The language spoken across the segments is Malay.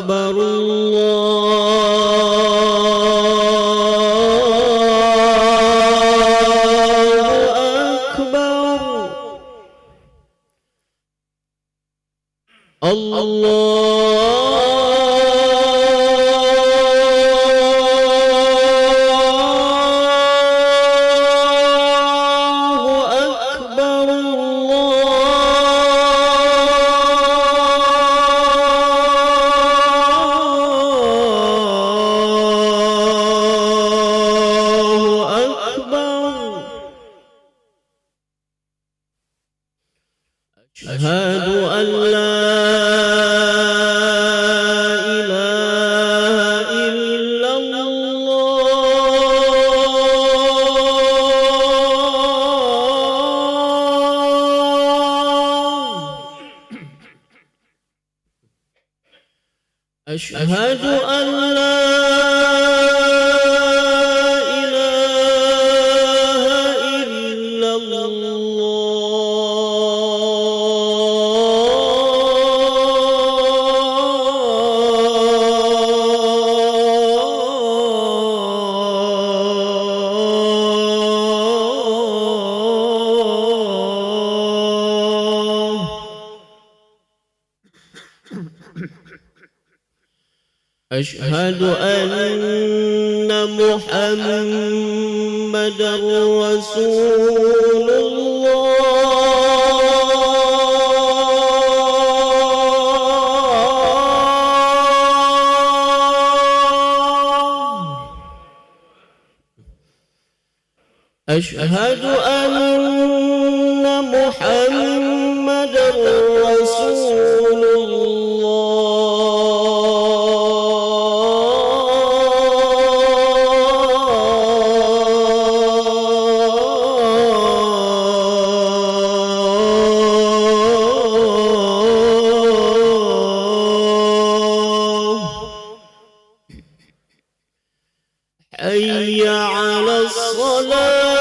أكبر أشهد أن لا إله إلا الله أشهد أن لا أشهد أن محمدًا رسول الله أشهد أن محمدًا رسول حي على الصلاة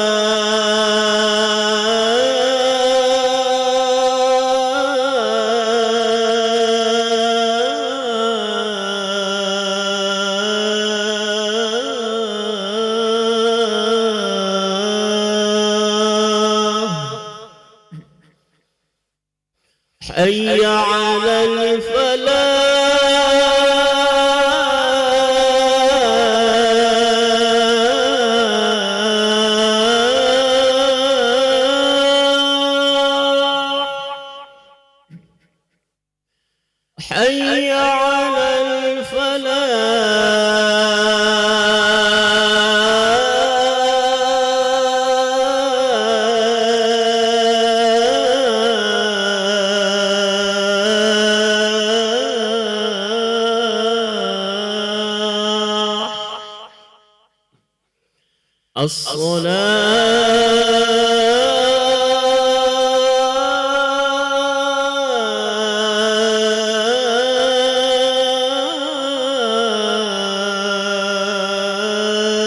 حي على حي على الفلاح حي على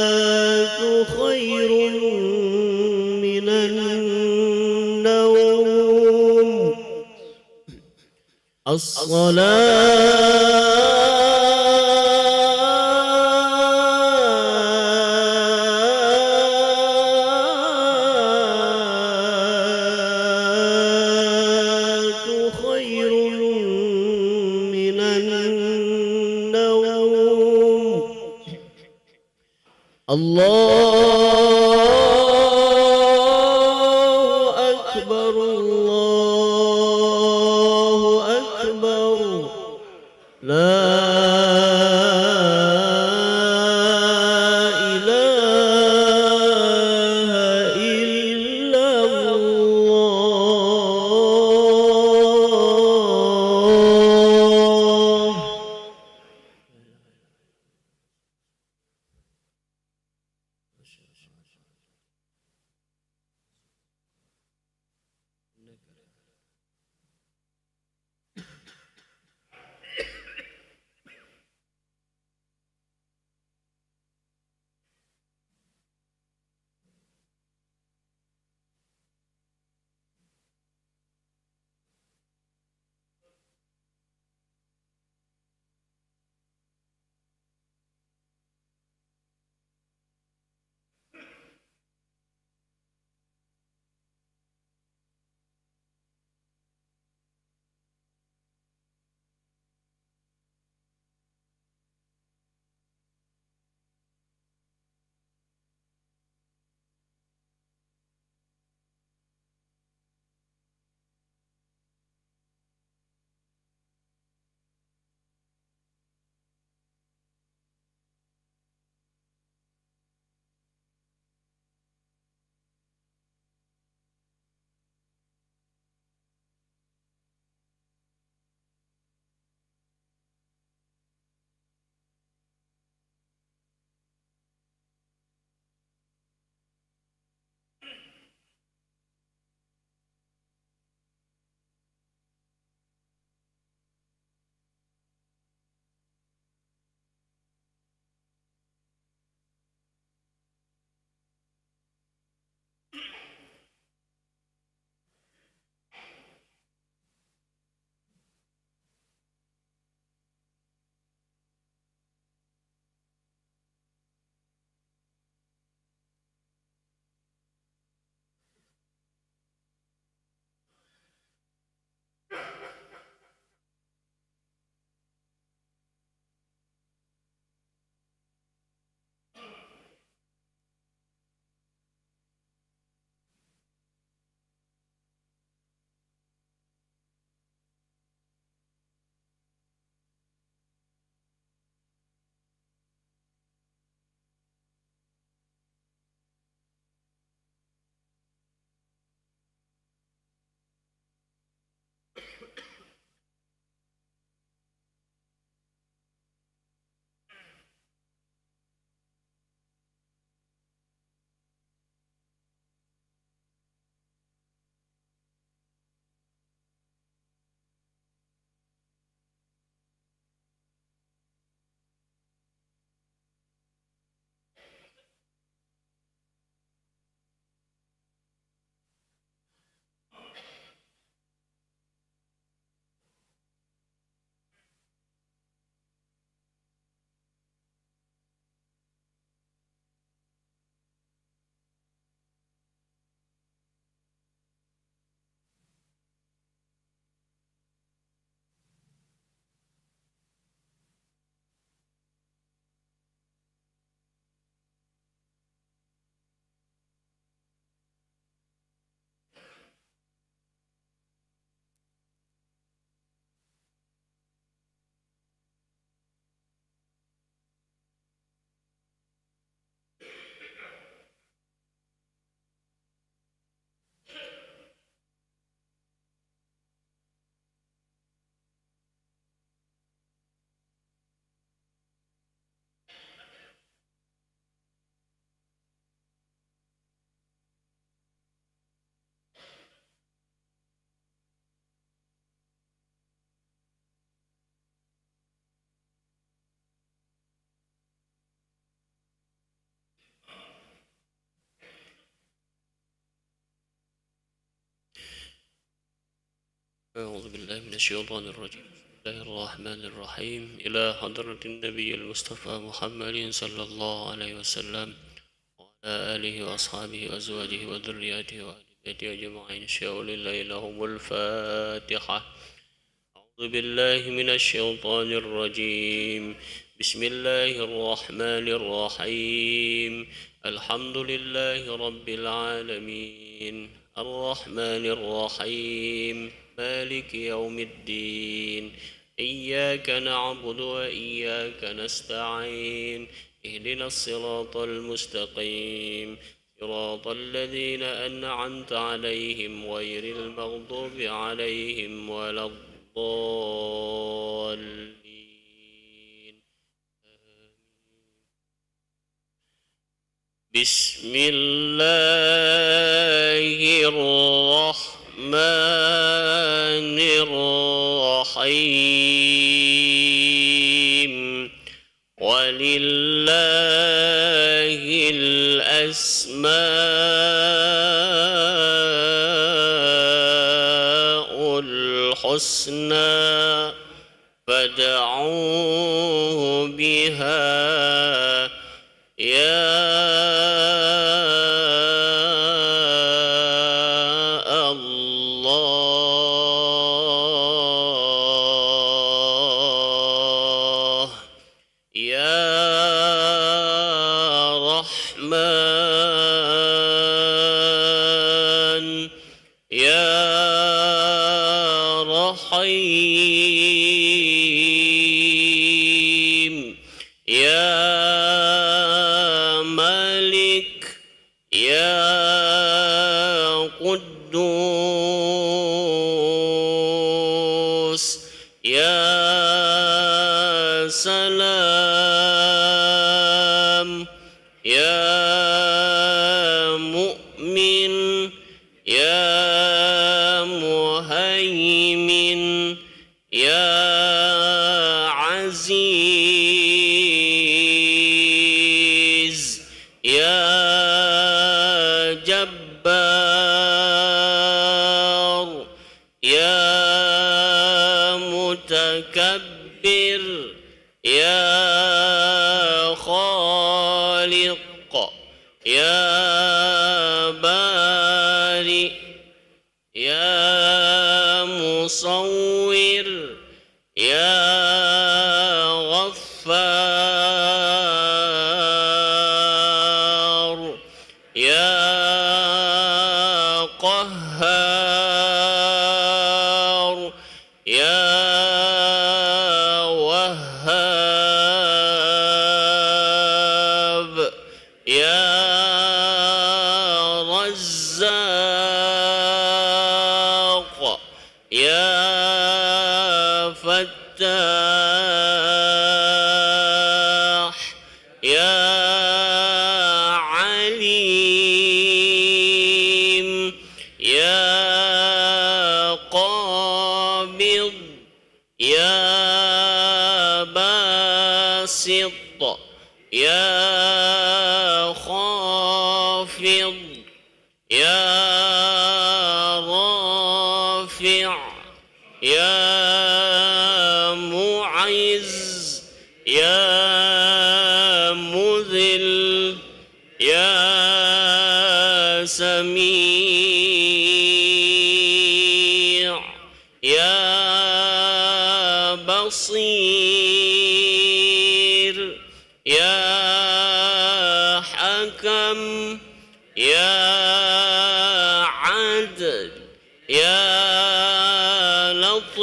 الصلاة خير من النوم الصلاة خير من النوم الله أكبر الله أكبر لا إله إلا الله أعوذ بالله من الشيطان الرجيم. بسم الله الرحمن الرحيم. إلى حضرة النبي المصطفى محمد صلى الله عليه وسلم وعلى آله وأصحابه وأزواجه وذرياته وأهل بيته أجمعين. شاء لله لهم الفاتحة. أعوذ بالله من الشيطان الرجيم. بسم الله الرحمن الرحيم. الحمد لله رب العالمين الرحمن الرحيم مالك يوم الدين. إياك نعبد وإياك نستعين. اهدنا الصراط المستقيم صراط الذين أنعمت عليهم غير المغضوب عليهم ولا الضالين. بسم الله الرحمن الرحيم. ولله الأسماء الحسنى فادعوه بها يا الله يا رحمن يا رحيم يا مالك يا قدوس يا سلام يا مؤمن يا مهيمن يا عزيز يا جبار يا متكبر يا خالق يا بارئ يا مصور يا غفار يا قهار يا وهاب يا رزاق يا فتاح يا عليم يا قابض يا باسط يا خافض يا رافع يا معز يا مذل يا سميع يا بصير يا حكم يا عدل يا لطيف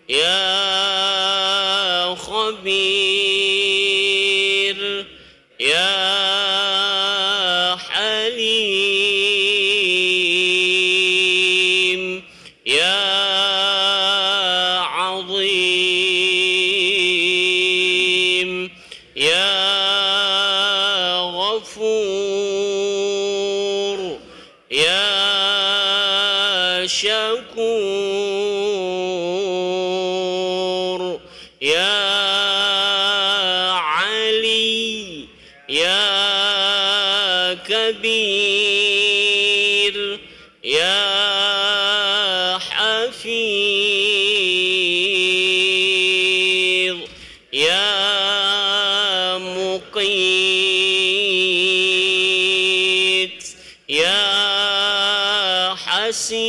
يا خبير يا حليم يا عظيم يا غفور يا شكور يا علي يا كبير يا حفيظ يا مقيت يا حسيب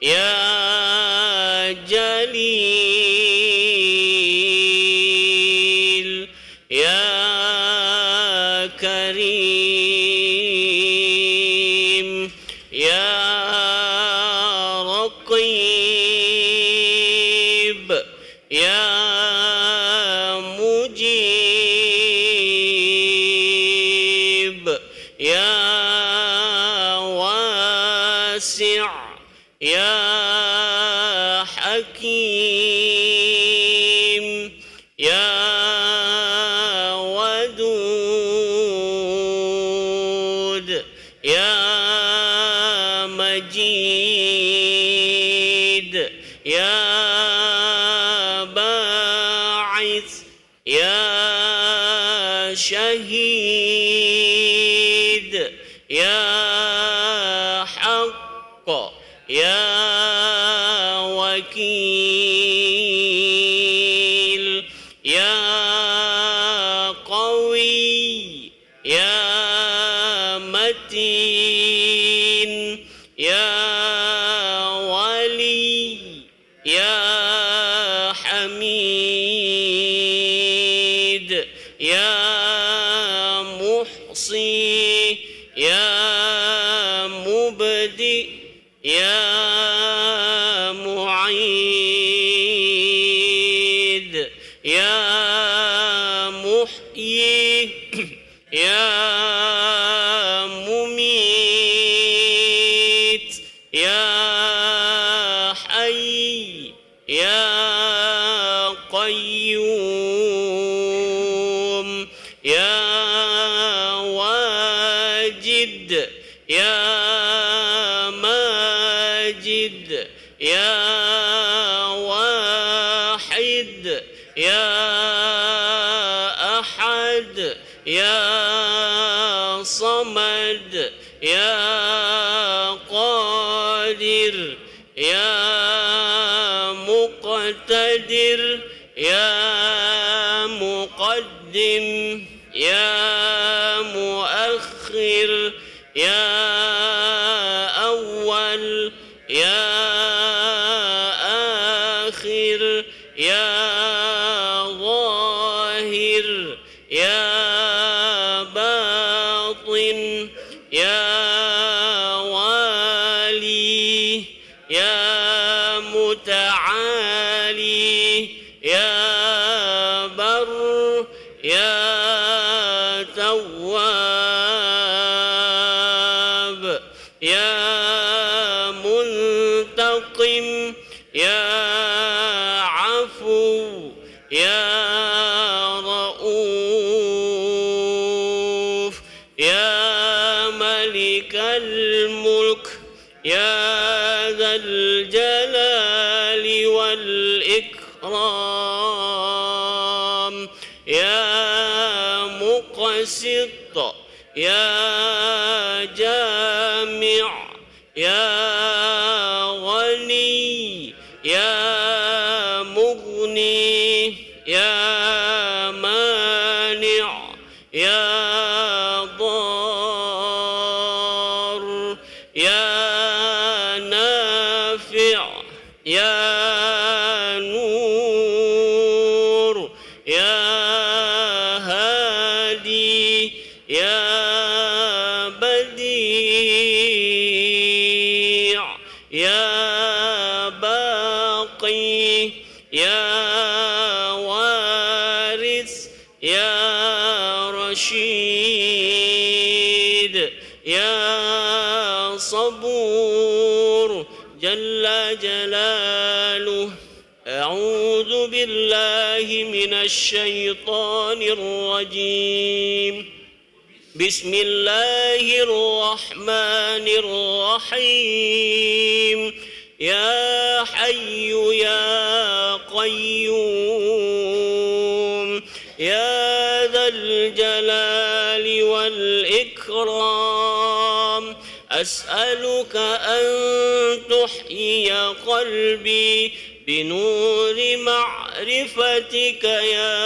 يا جليل يا كريم يا رقيب يا مجيب يا واسع يا حكيم يا ودود يا مجيد يا باعث يا شهيد يا حق يا وكيل يا قوي يا متين يا ولي يا حميد يا محصي يا مبدئ يا معيد يا محيي يا مميت يا حي يا قيوم يا واجد يا ماجد يا واحد يا أحد يا صمد يا قادر يا مقتدر يا مقدم يا مؤخر يا أول يا آخر يا ظاهر يا باطن يا والي يا متعالي يا بر يا تواب يا منتقم يا عفو يا رؤوف يا ملك الملك يا ذا الجلال والإكرام يا مقسط يا جامع يا غني يا مغني يا مانع يا ضار يا نافع يا نور يا هادي يا بديع يا باقي يا وارث يا رشيد يا صبور جل جلاله. أعوذ بالله من الشيطان الرجيم. بسم الله الرحمن الرحيم. يا حي يا قيوم يا ذا الجلال والإكرام أسألك أن تحيي قلبي بنور معرفتك يا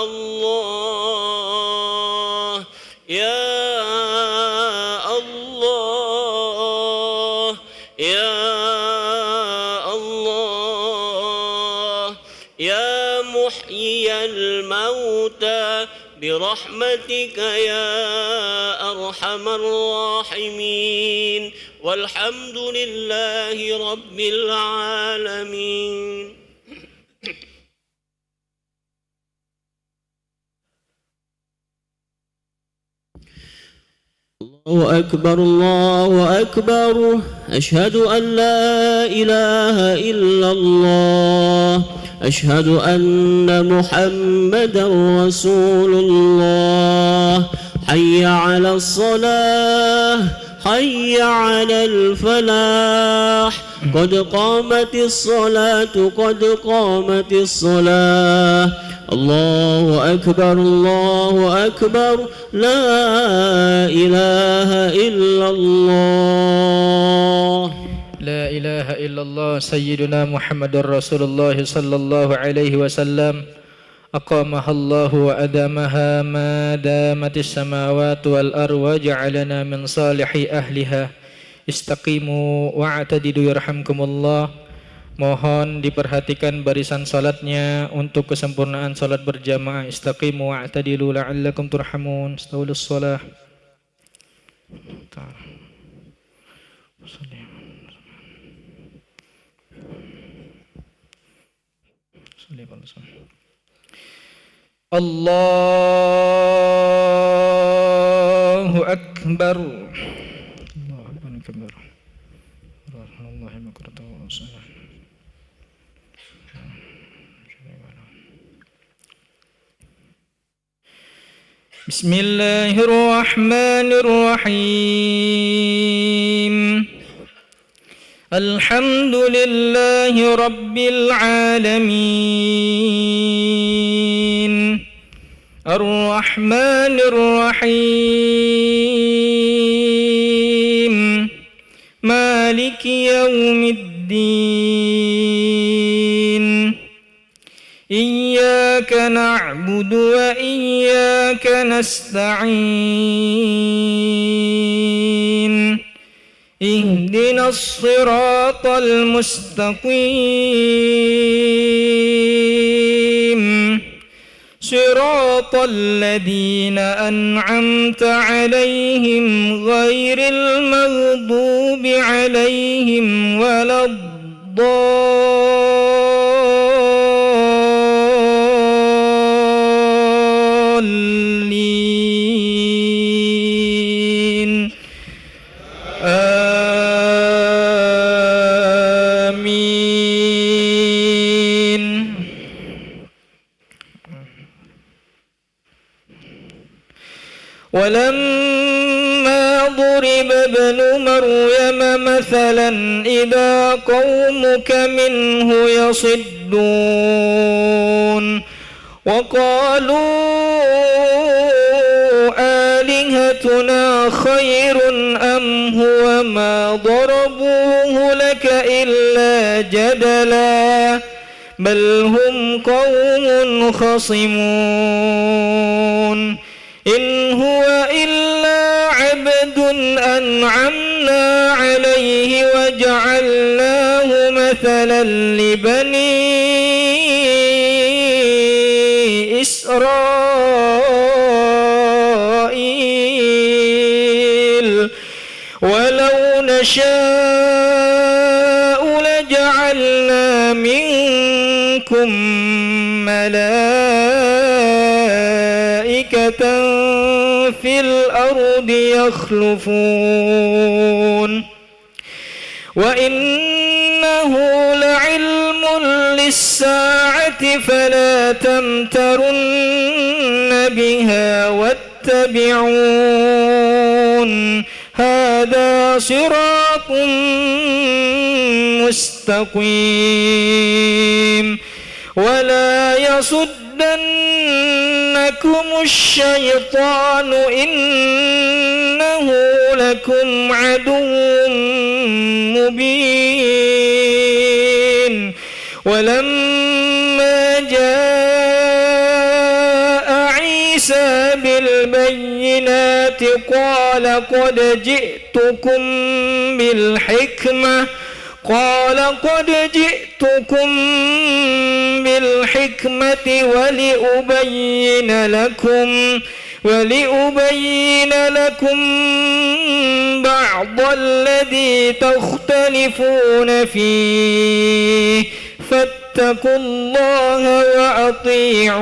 الله يا الله يا الله يا محيي الموتى برحمتك يا أرحم الراحمين والحمد لله رب العالمين. الله أكبر الله أكبر أشهد أن لا إله إلا الله أشهد أن محمدا رسول الله حي على الصلاة حي على الفلاح قد قامت الصلاة قد قامت الصلاة الله أكبر لا إله إلا الله لا إله إلا الله سيدنا محمد رسول الله صلى الله عليه وسلم أقامها الله وأدامها ما دامت السماوات والأرض وجعلنا من صالح أهلها istaqimu wa'tadilu yarhamkumullah. Mohon diperhatikan barisan salatnya untuk kesempurnaan salat berjamaah. Istaqimu wa'tadilu la'allakum turhamun. Astagfirullah shalah. Allahu Akbar. Bismillahirrahmanirrahim. Alhamdulillahi rabbil alamin. Ar-Rahmanir-Rahim. Maliki yaumiddin. Iyyaka na'budu wa iyyaka nasta'in. Ihdinas siratal mustaqim. Siratal ladzina an'amta 'alaihim ghairil maghdubi 'alaihim waladdallin. Amin. ولما ضرب ابن مريم مثلا إذا قومك منه يصدون وقالوا آلهتنا خير أم هو ما ضربوه لك إلا جدلا بل هم قوم خصمون إن هو إلا عبد أنعمنا عليه وجعلناه مثلا لبني إسرائيل ولو نشاء لجعلنا منكم ملائكة في الأرض يخلفون وإنه لعلم للساعة فلا تمترن بها واتبعون هذا صراط مستقيم ولا يصدنكم الشيطان إنه لكم عدو مبين ولما جاء عيسى بالبينات قال قد جئتكم بالحكمة ولأبين لكم بعض الذي تختلفون فيه فاتقوا الله وأطيعون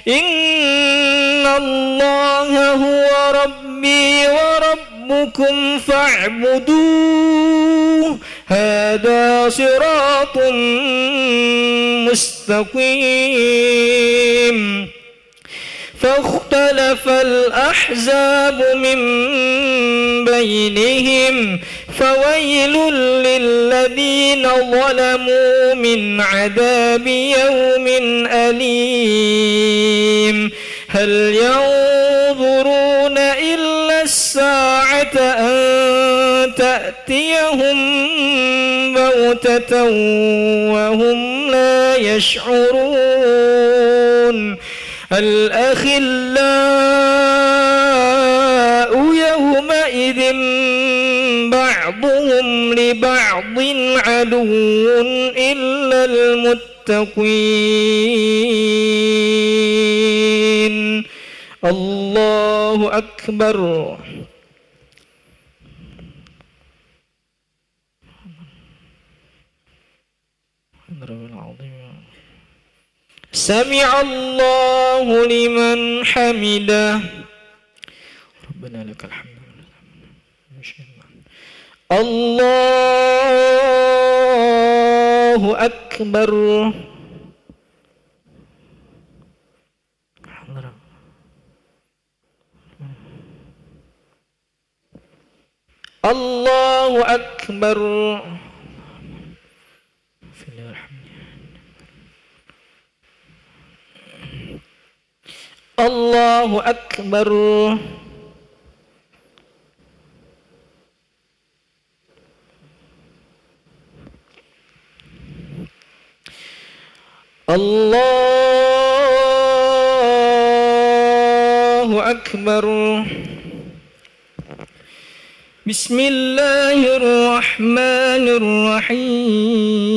إن الله هو ربي وربكم فاعبدوه هذا صراط مستقيم فاختلف الأحزاب من بينهم فويل للذين ظلموا من عذاب يوم أليم هل ينظرون إلا الساعة أن تأتيهم بغتة وهم لا يشعرون الأخلاء يومئذ بعضهم لبعض عدو إلا المتقين الله أكبر سمع الله لمن حمده ربنا لك الحمد الله أكبر الله أكبر الله أكبر الله أكبر بسم الله الرحمن الرحيم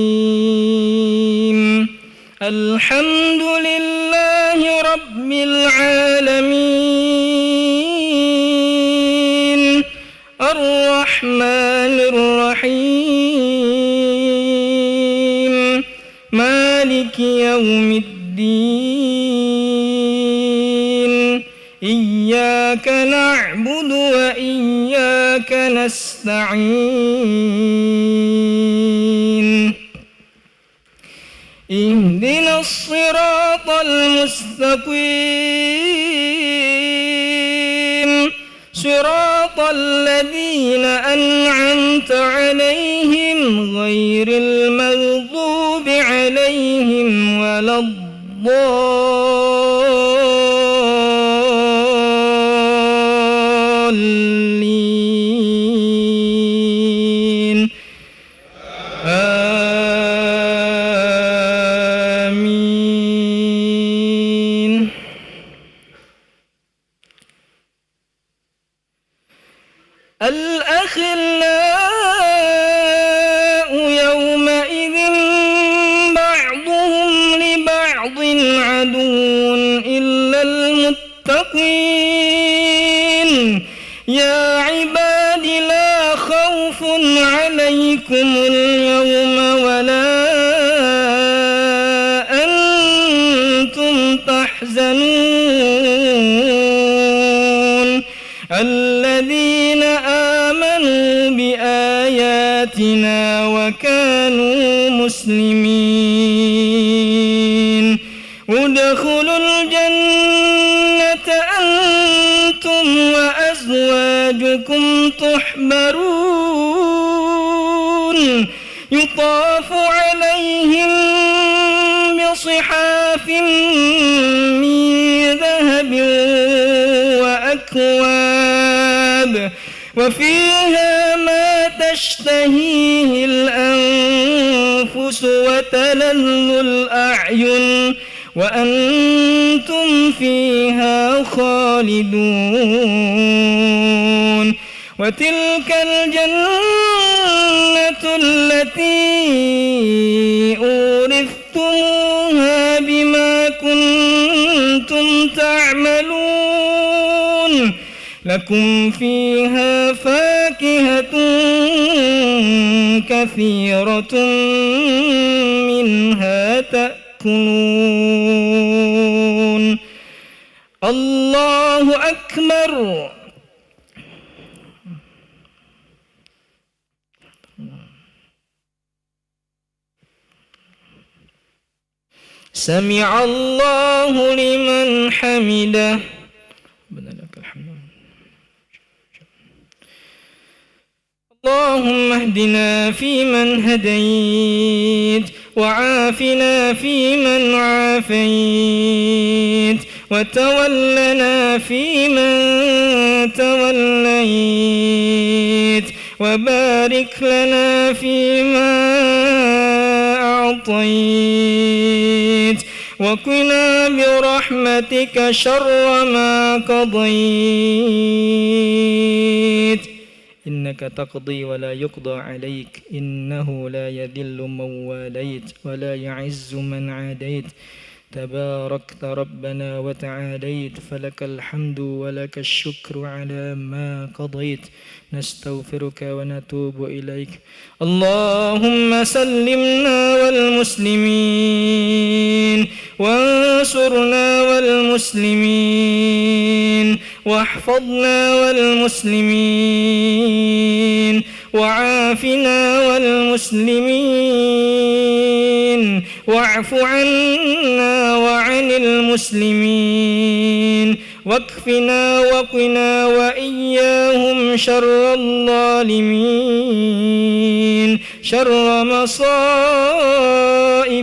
الحمد لله رب العالمين الرحمن الرحيم مالك يوم الدين إياك نعبد وإياك نستعين اهدنا الصراط المستقيم صراط الذين أنعمت عليهم غير المغضوب عليهم ولا الضالين آمين الأخلاء يومئذ بعضهم لبعض عدو إلا المتقين يا عباد لا خوف عليكم اليوم ولا أنتم تحزنون الذين آمنوا بآياتنا وكانوا مسلمين ادخلوا الجنة أنتم وأزواجكم تحبرون يطاف عليهم بصحاف من ذهب وأكواب وفيها ما تشتهيه الأنفس وتلذ الأعين وأنتم فيها خالدون وتلك الجنة التي أورثتموها بما كنتم تعملون لكم فيها فاكهة كثيرة منها تأكلون الله أكبر سمع الله لمن حمده ربنا لك الحمد اللهم اهدنا فيمن هديت وعافنا فيمن عافيت وتولنا فيمن توليت وبارك لنا فيما أعطيت وقنا برحمتك شر ما قضيت إنك تقضي ولا يقضى عليك إنه لا يذل من واليت ولا يعز من عاديت تباركت ربنا وتعاليت فلك الحمد ولك الشكر على ما قضيت نستغفرك ونتوب إليك اللهم سلمنا والمسلمين وانصرنا والمسلمين واحفظنا والمسلمين وعافنا والمسلمين واعف عنا وعن المسلمين واكفنا وقنا وإياهم شر الظالمين شر مصائب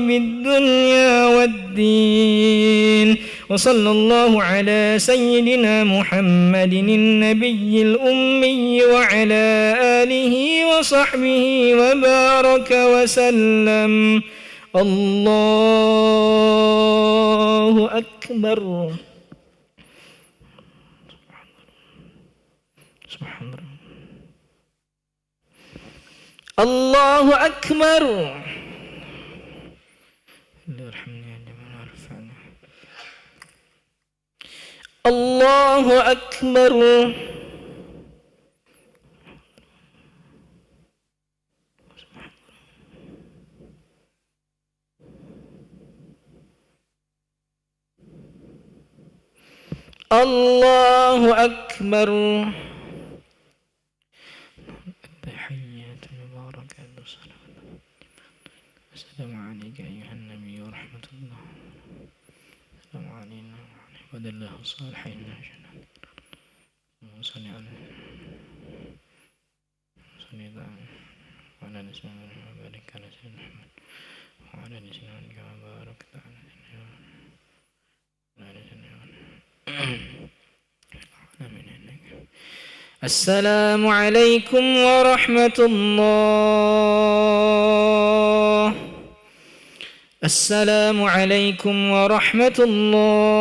الدنيا والدين وصلى الله على سيدنا محمد النبي الأمي وعلى آله وصحبه وبارك وسلم الله أكبر سبحان الله الله أكبر الله أكبر الله أكبر التحيات المباركات السلام عليك أيها النبي ورحمة الله السلام علينا وعلى عباد الله الصالحين صل على وعلى نسينا وبارك على سيدنا محمد وعلى نسينا وبارك على سيدنا السلام عليكم ورحمة الله السلام عليكم ورحمة الله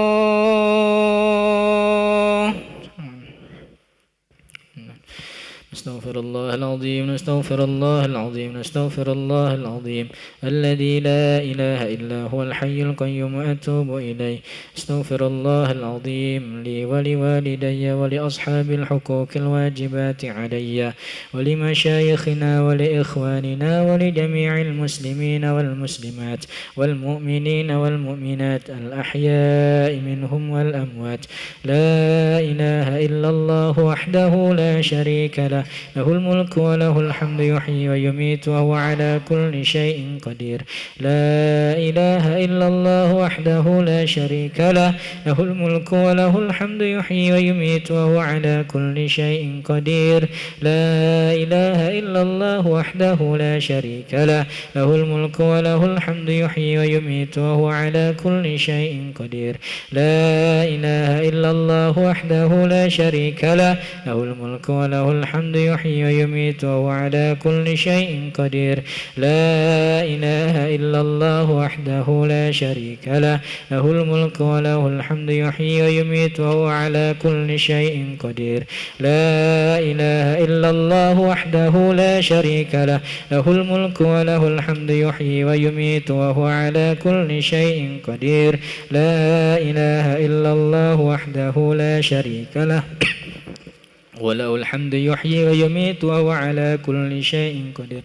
نستغفر الله العظيم نستغفر الله العظيم نستغفر الله العظيم الذي لا إله إلا هو الحي القيوم أتوب إليه استغفر الله العظيم لي ولوالدي ولأصحاب الحقوق الواجبات علي ولمشايخنا ولإخواننا ولجميع المسلمين والمسلمات والمؤمنين والمؤمنات الأحياء منهم والأموات لا إله إلا الله وحده لا شريك له له الملك وله الحمد يحيي ويميت وهو على كل شيء قدير لا إله إلا الله وحده لا شريك له الملك وله الحمد يحيي ويميت وهو على كل شيء قدير لا إله إلا الله وحده لا شريك له الملك وله الحمد يحيي ويميت وهو على كل شيء قدير لا إله إلا الله وحده لا شريك له الملك وله الحمد يحيي ويميت وهو على كل شيء قدير لا إله إلا الله وحده لا شريك له الملك وله الحمد يحيي ويميت وهو على كل شيء قدير لا إله إلا الله وحده لا شريك له الملك وله الحمد يحيي ويميت وهو على كل شيء قدير لا إله إلا الله وحده لا شريك له وله الحمد يحيي ويميت وهو على كل شيء قدير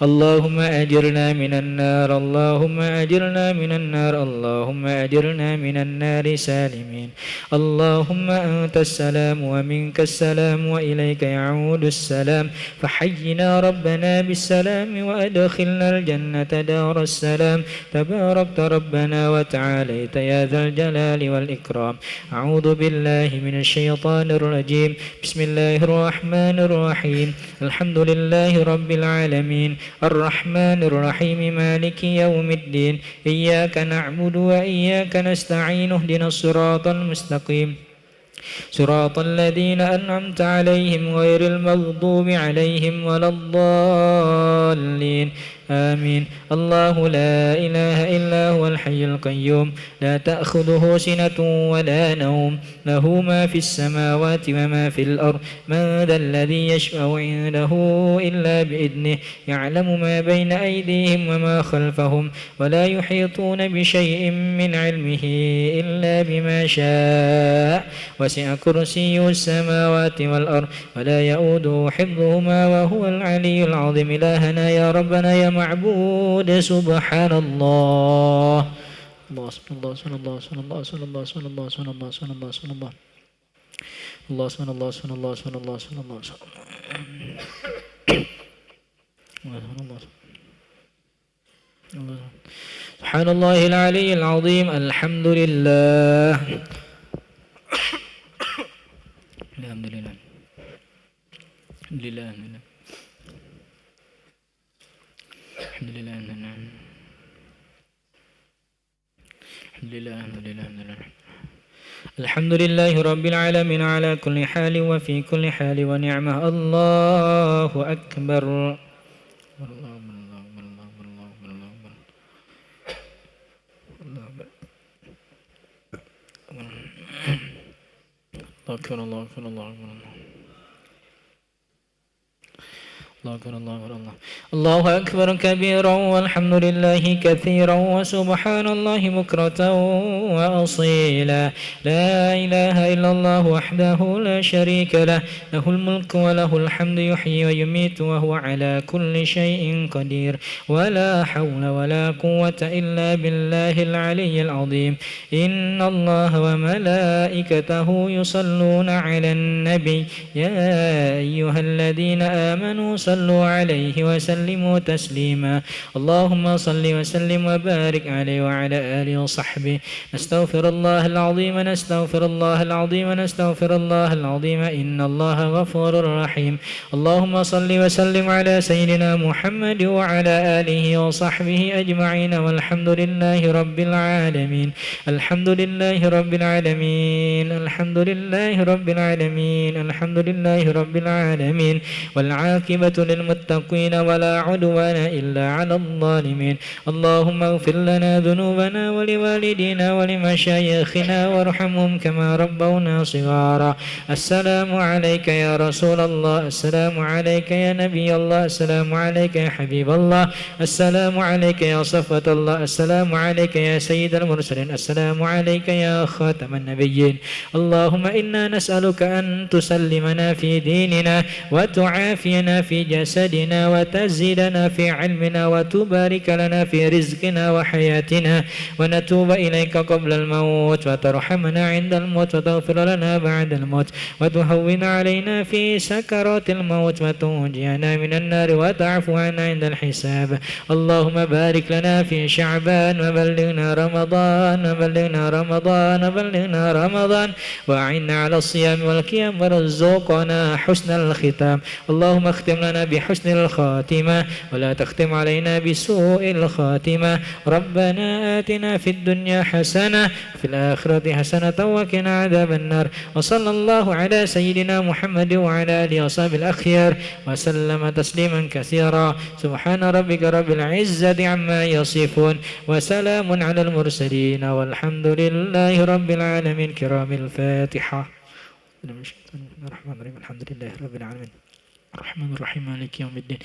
اللهم أجرنا من النار اللهم أجرنا من النار اللهم أجرنا من النار سالمين اللهم أنت السلام ومنك السلام وإليك يعود السلام فحينا ربنا بالسلام وأدخلنا الجنة دار السلام تباركت ربنا وتعاليت يا ذا الجلال والإكرام أعوذ بالله من الشيطان الرجيم بسم الله الرحمن الرحيم الحمد لله رب العالمين الرحمن الرحيم مالك يوم الدين إياك نعبد وإياك نستعين اهدنا الصراط المستقيم صراط الذين أنعمت عليهم غير المغضوب عليهم ولا الضالين آمين الله لا إله إلا هو الحي القيوم لا تأخذه سنة ولا نوم له ما في السماوات وما في الأرض من ذا الذي يشفع عنده إلا بإذنه يعلم ما بين أيديهم وما خلفهم ولا يحيطون بشيء من علمه إلا بما شاء وسع كرسيه السماوات والأرض ولا يؤوده حفظهما وهو العلي العظيم إلهنا يا ربنا يا معبود سبحان الله الله سبحان الله سبحان الله سبحان الله سبحان الله سبحان الله سبحان الله سبحان الله سبحان الله الله سبحان الله سبحان الله سبحان الله سبحان الله سبحان الله العلي العظيم الحمد لله الحمد لله الحمد لله الحمد لله الحمد لله الحمد لله الحمد لله رب العالمين على كل حال وفي كل حال ونعمة الله أكبر الله أكبر الله أكبر الله أكبر الله أكبر الله أكبر الله أكبر كبيرا والحمد لله كثيرا وسبحان الله بكرة وأصيلا لا إله إلا الله وحده لا شريك له الملك وله الحمد يحيي ويميت وهو على كل شيء قدير ولا حول ولا قوة إلا بالله العلي العظيم إن الله وملائكته يصلون على النبي يا أيها الذين آمنوا صلوا عليه وسلموا تسليما اللهم صل وسلم وبارك عليه وعلى آله وصحبه نستغفر الله العظيم نستغفر الله العظيم نستغفر الله العظيم إن الله غفور رحيم اللهم صل وسلم على سيدنا محمد وعلى آله وصحبه أجمعين والحمد لله رب العالمين الحمد لله رب العالمين الحمد لله رب العالمين الحمد لله رب العالمين والعاقبة للمتقين ولا عدوان إلا على الظالمين اللهم اغفر لنا ذنوبنا ولوالدينا ولمشايخنا وارحمهم كما ربونا صغارا السلام عليك يا رسول الله السلام عليك يا نبي الله السلام عليك يا حبيب الله السلام عليك يا صفوة الله السلام عليك يا سيد المرسلين السلام عليك يا خاتم النبيين اللهم إنا نسألك أن تسلمنا في ديننا وتعافينا في جسدنا وتزيدنا في علمنا وتبارك لنا في رزقنا وحياتنا ونتوب إليك قبل الموت وترحمنا عند الموت وتغفر لنا بعد الموت وتهون علينا في سكرات الموت وتنجينا من النار وتعفو عنا عند الحساب. اللهم بارك لنا في شعبان وبلغنا رمضان وأعنا على الصيام والقيام وارزقنا حسن الختام. اللهم اختم لنا بحسن الخاتمة ولا تختم علينا بسوء الخاتمة. ربنا آتنا في الدنيا حسنة في الآخرة حسنة وقنا عذاب النار. وصلى الله على سيدنا محمد وعلى آله وصحبه الأخيار وسلم تسليما كثيرا. سبحان ربك رب العزة عما يصفون وسلام على المرسلين والحمد لله رب العالمين. كرام الفاتحة. الرحمن الرحيم الحمد لله رب العالمين الرحمن الرحيم مالك يوم الدين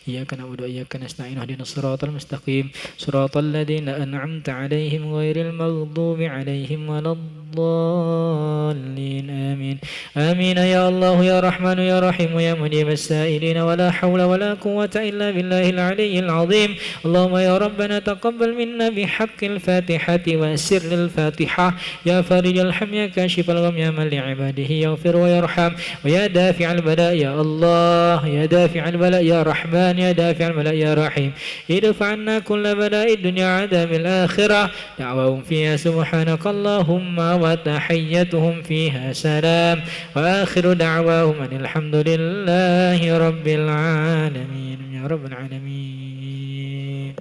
إياك نعبد وإياك نستعين اهدنا الصراط المستقيم صراط الذين أنعمت عليهم غير المغضوب عليهم ولا الضالين آمين آمين يا الله يا رحمن يا رحيم يا مجيب السائلين ولا حول ولا قوة إلا بالله العلي العظيم. اللهم يا ربنا تقبل منا بحق الفاتحة وسر الفاتحة. يا فارج الهم يا كاشف الغم يا من لعباده يغفر ويرحم ويا دافع البلاء يا الله يا دافع البلاء يا رحمن يا دافع البلاء يا رحيم. ادفع عنا كل بلاء الدنيا عذاب الآخرة. دعواهم فيها سبحانك اللهم وتحيتهم فيها سلام وآخر دعواهم أن الحمد لله رب العالمين يا رب العالمين.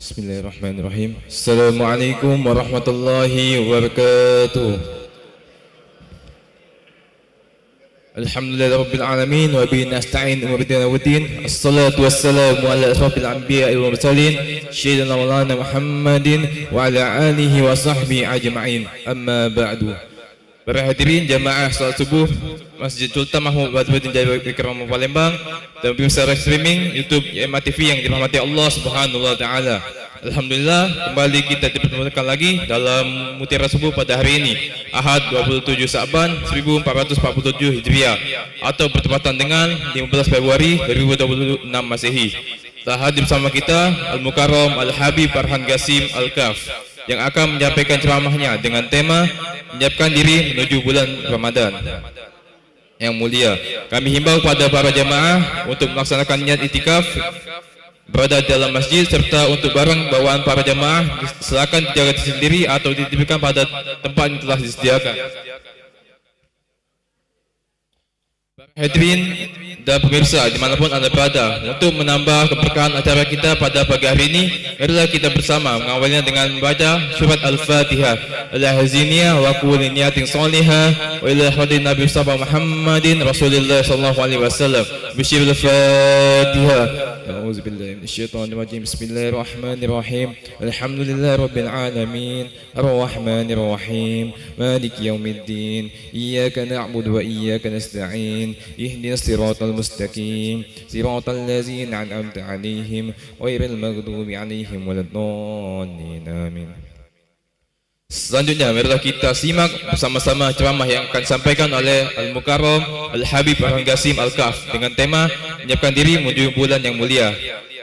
Bismillahirrahmanirrahim. Assalamualaikum warahmatullahi wabarakatuh. Alhamdulillah rabbil alamin wa bihi nasta'in umur din wa din. Assalatu wassalamu ala asrafil anbiya'i wal mursalin sayyidina maulana Muhammadin wa ala alihi wa sahbihi ajma'in. Amma ba'du. Para hadirin jamaah salat subuh Masjid Sultan Mahmud Badruddin Jaya Ikram Palembang dan pemirsa streaming YouTube MATV yang dirahmati Allah Subhanahu wa taala. Alhamdulillah kembali kita dipertemukan lagi dalam Mutiara Subuh pada hari ini Ahad 27 Sa'ban 1447 Hijriah atau bertepatan dengan 15 Februari 2026 Masehi. Telah hadir bersama kita Al-Mukarram Al-Habib Farhan Qasim Al-Kaf yang akan menyampaikan ceramahnya dengan tema menyiapkan diri menuju bulan Ramadan. Yang mulia, kami himbau pada para jamaah untuk melaksanakan niat itikaf berada dalam masjid serta untuk barang bawaan para jamaah silakan dijaga sendiri atau dititipkan pada tempat yang telah disediakan. Hadirin dan pemirsa dimanapun anda berada, untuk menambah keberkahan acara kita pada pagi hari ini, marilah kita bersama mengawalnya dengan membaca surat Al-Fatihah. Al-Haziniyah wa kulli niyatin salihah wa ila hadin Nabi Muhammad Rasulullah sallallahu alaihi wasallam. Bismillahirrahmanirrahim. أعوذ بالله من الشيطان الرجيم بسم الله الرحمن الرحيم الحمد لله رب العالمين الرحمن الرحيم مالك يوم الدين إياك نعبد وإياك نستعين اهدنا الصراط المستقيم صراط الذين أنعمت عليهم غير المغضوب عليهم ولا الضالين آمين. Selanjutnya marilah kita simak bersama-sama ceramah yang akan disampaikan oleh Al-Mukarram Al-Habib Al-Qasim Al-Kaf dengan tema menyiapkan diri menuju bulan yang mulia.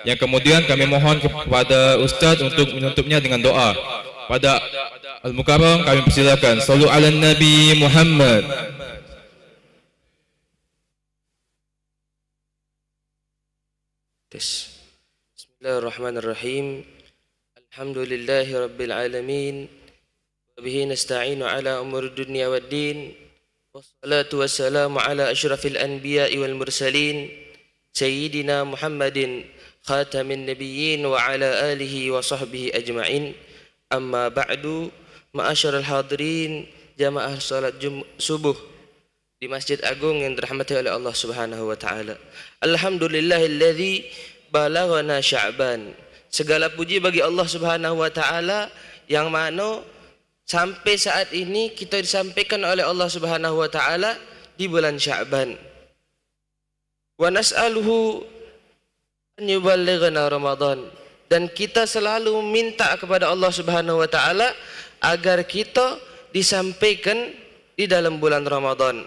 Yang kemudian kami mohon kepada Ustaz untuk menutupnya dengan doa. Pada Al-Mukarram kami persilakan. Sallu ala Nabi Muhammad. Bismillahirrahmanirrahim. Alhamdulillahi rabbil alamin. وبه نستعين على أمور الدنيا والدين والصلاة والسلام على أشرف الأنبياء والمرسلين سيدنا محمد خاتم النبيين وعلى آله وصحبه أجمعين أما بعد معاشر الحاضرين jamaah salat subuh di Masjid Agung yang dirahmati oleh Allah Subhanahu wa taala. Alhamdulillahilladzi balaghana Sya'ban. Segala puji bagi Allah Subhanahu wa taala yang mana sampai saat ini kita disampaikan oleh Allah Subhanahu wa taala di bulan Sya'ban. Wa nas'aluhu an yuballighana Ramadan, dan kita selalu minta kepada Allah Subhanahu wa taala agar kita disampaikan di dalam bulan Ramadan.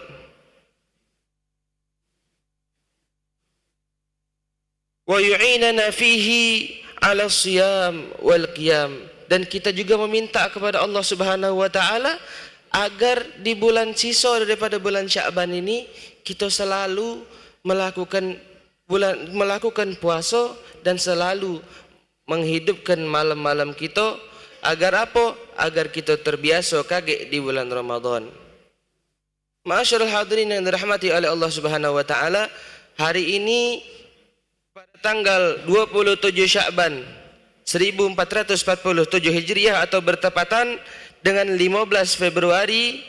Wa yu'inana fihi 'ala shiyam wal qiyam, dan kita juga meminta kepada Allah Subhanahu wa taala agar di bulan sisa daripada bulan Sya'ban ini kita selalu melakukan puasa dan selalu menghidupkan malam-malam kita. Agar apa? Agar kita terbiasa kaget di bulan Ramadan. Ma'asyiral hadirin yang dirahmati oleh Allah Subhanahu wa taala, hari ini pada tanggal 27 Sya'ban 1447 Hijriah atau bertepatan dengan 15 Februari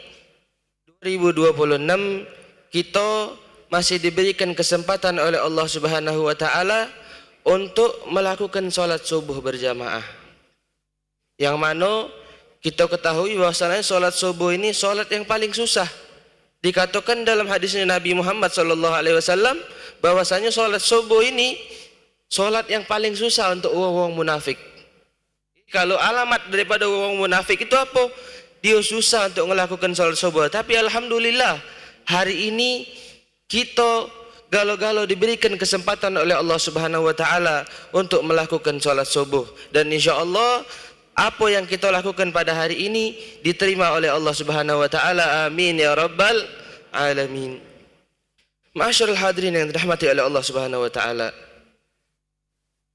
2026, kita masih diberikan kesempatan oleh Allah Subhanahu wa taala untuk melakukan salat subuh berjamaah. Yang mana kita ketahui bahwasanya salat subuh ini salat yang paling susah. Dikatakan dalam hadisnya Nabi Muhammad sallallahu alaihi wasallam bahwasanya salat subuh ini solat yang paling susah untuk orang munafik. Kalau alamat daripada orang munafik itu apa? Dia susah untuk melakukan solat subuh. Tapi alhamdulillah hari ini kita galau-galau diberikan kesempatan oleh Allah Subhanahu wa taala untuk melakukan solat subuh, dan insyaallah apa yang kita lakukan pada hari ini diterima oleh Allah Subhanahu wa taala. Amin ya rabbal alamin. Ma'asyiral hadirin yang dirahmati oleh Allah Subhanahu wa taala,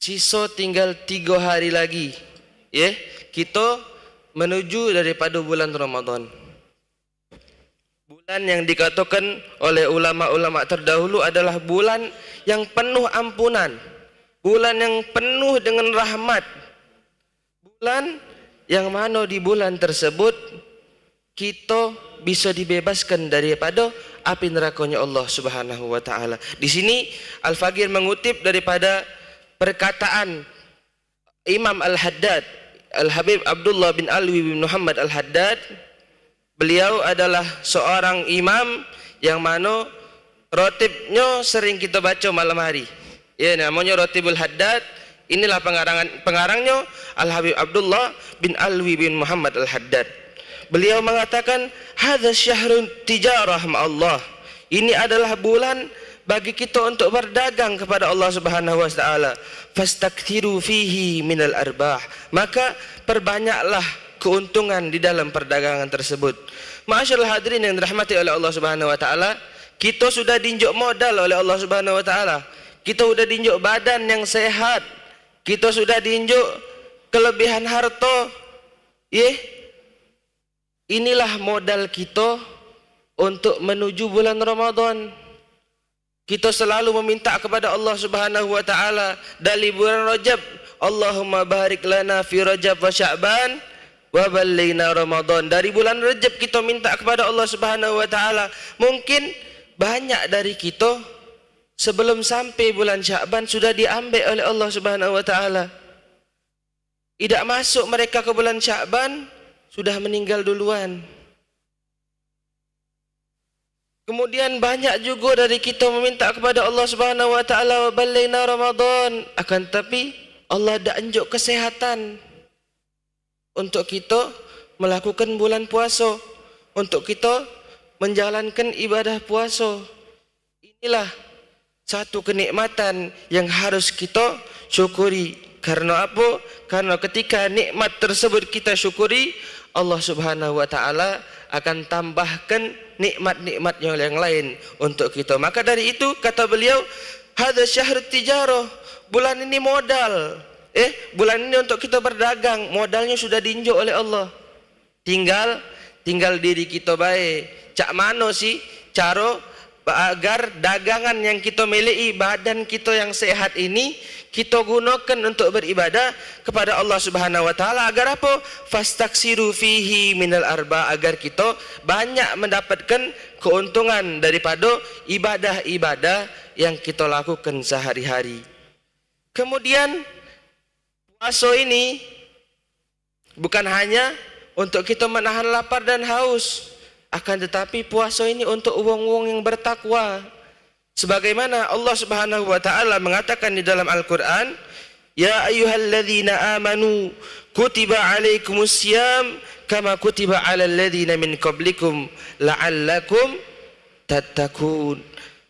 sisa tinggal 3 hari lagi, ya, kita menuju daripada bulan Ramadan. Bulan yang dikatakan oleh ulama-ulama terdahulu adalah bulan yang penuh ampunan, bulan yang penuh dengan rahmat, bulan yang mana di bulan tersebut kita bisa dibebaskan daripada api nerakanya Allah Subhanahu wa taala. Di sini Al-Faqir mengutip daripada perkataan Imam Al-Haddad, Al-Habib Abdullah bin Alwi bin Muhammad Al-Haddad. Beliau adalah seorang imam yang mana rotibnya sering kita baca malam hari. Ya, namanya Rotibul Haddad. Inilah pengarangnya Al-Habib Abdullah bin Alwi bin Muhammad Al-Haddad. Beliau mengatakan, "Hadza syahrun tijarah ma'allah." Ini adalah bulan bagi kita untuk berdagang kepada Allah Subhanahu wa taala. Fastakthiru fihi minal arbah. Maka perbanyaklah keuntungan di dalam perdagangan tersebut. Ma'asyiral hadirin yang dirahmati oleh Allah Subhanahu wa taala, kita sudah dinjuk modal oleh Allah Subhanahu wa taala. Kita sudah dinjuk badan yang sehat. Kita sudah dinjuk kelebihan harta. Inilah modal kita untuk menuju bulan Ramadan. Kita selalu meminta kepada Allah Subhanahu wa taala dari bulan Rajab, Allahumma barik lana fi Rajab wa Sya'ban wa ballighna Ramadan. Dari bulan Rajab kita minta kepada Allah Subhanahu wa taala. Mungkin banyak dari kita sebelum sampai bulan Sya'ban sudah diambil oleh Allah Subhanahu wa taala. Tidak masuk mereka ke bulan Sya'ban sudah meninggal duluan. Kemudian banyak juga dari kita meminta kepada Allah Subhanahu wa taala wa ballighna Ramadan, akan tapi Allah dak anjuk kesehatan untuk kita melakukan bulan puasa, untuk kita menjalankan ibadah puasa. Inilah satu kenikmatan yang harus kita syukuri. Karena apa? Karena ketika nikmat tersebut kita syukuri, Allah Subhanahu wa taala akan tambahkan nikmat-nikmat yang lain untuk kita. Maka dari itu kata beliau, hadza syahrut tijarah, bulan ini modal. Bulan ini untuk kita berdagang, modalnya sudah diinjak oleh Allah. Tinggal diri kita baik. Cak mano sih cara agar dagangan yang kita miliki, badan kita yang sehat ini kita gunakan untuk beribadah kepada Allah Subhanahu wa taala. Agar apa? Fastaksiru fihi minal arba, agar kita banyak mendapatkan keuntungan daripada ibadah-ibadah yang kita lakukan sehari-hari. Kemudian puasa ini bukan hanya untuk kita menahan lapar dan haus, akan tetapi puasa ini untuk wong-wong yang bertakwa. Sebagaimana Allah Subhanahu wa taala mengatakan di dalam Al-Qur'an, ya ayyuhalladzina amanu kutiba alaikumusiyam kama kutiba alal ladzina min qablikum la'allakum tattaqun.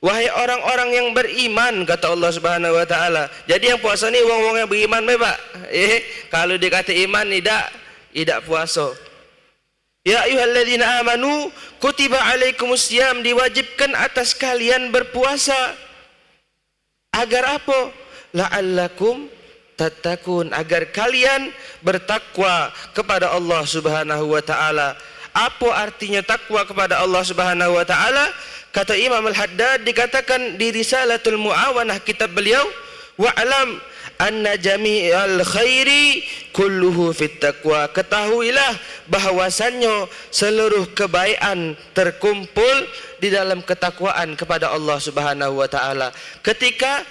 Wahai orang-orang yang beriman, kata Allah Subhanahu wa taala. Jadi yang puasa ni wong-wong yang beriman bae, Pak. Kalau dia kata iman tidak puasa. Ya ayyuhalladzina amanu kutiba alaikumusiyam, diwajibkan atas kalian berpuasa. Agar apa? La'allakum tattaqun, agar kalian bertakwa kepada Allah Subhanahu wa taala. Apa artinya takwa kepada Allah Subhanahu wa taala? Kata Imam Al-Haddad, dikatakan di Risalatul Muawanah kitab beliau, wa'lam anna jami'al khairi kulluhu fit taqwa, ketahuilah bahwasannya seluruh kebaikan terkumpul di dalam ketakwaan kepada Allah Subhanahu wa taala. Ketika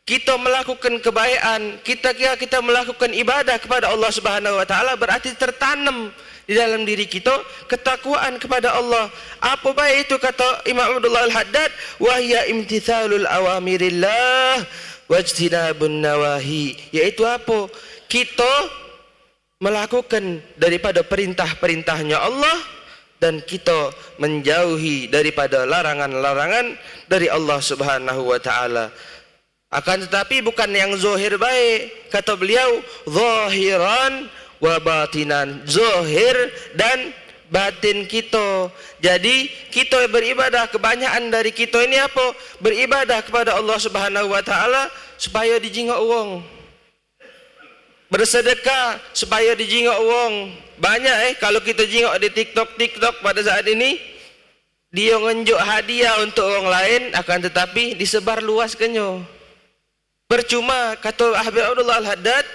kita melakukan kebaikan, kita melakukan ibadah kepada Allah Subhanahu wa taala, berarti tertanam di dalam diri kita ketakwaan kepada Allah. Apa baik itu? Kata Imam Abdullah Al-Haddad, wa hiya imtithalul awamirillah wajtinabun nawahi, yaitu apa? Kita melakukan daripada perintah-perintahnya Allah dan kita menjauhi daripada larangan-larangan dari Allah Subhanahu wa taala. Akan tetapi bukan yang zahir baik, kata beliau, zahiran wa batinan, zahir dan batin kita. Jadi kita beribadah, kebanyakan dari kita ini apa? Beribadah kepada Allah Subhanahu wa taala supaya dijingok wong. Bersedekah supaya dijingok wong. Banyak kalau kita jingok di TikTok pada saat ini, dia ngenjuk hadiah untuk orang lain, akan tetapi disebar luaskannya. Percuma, kata Habib Abdullah Al-Haddad,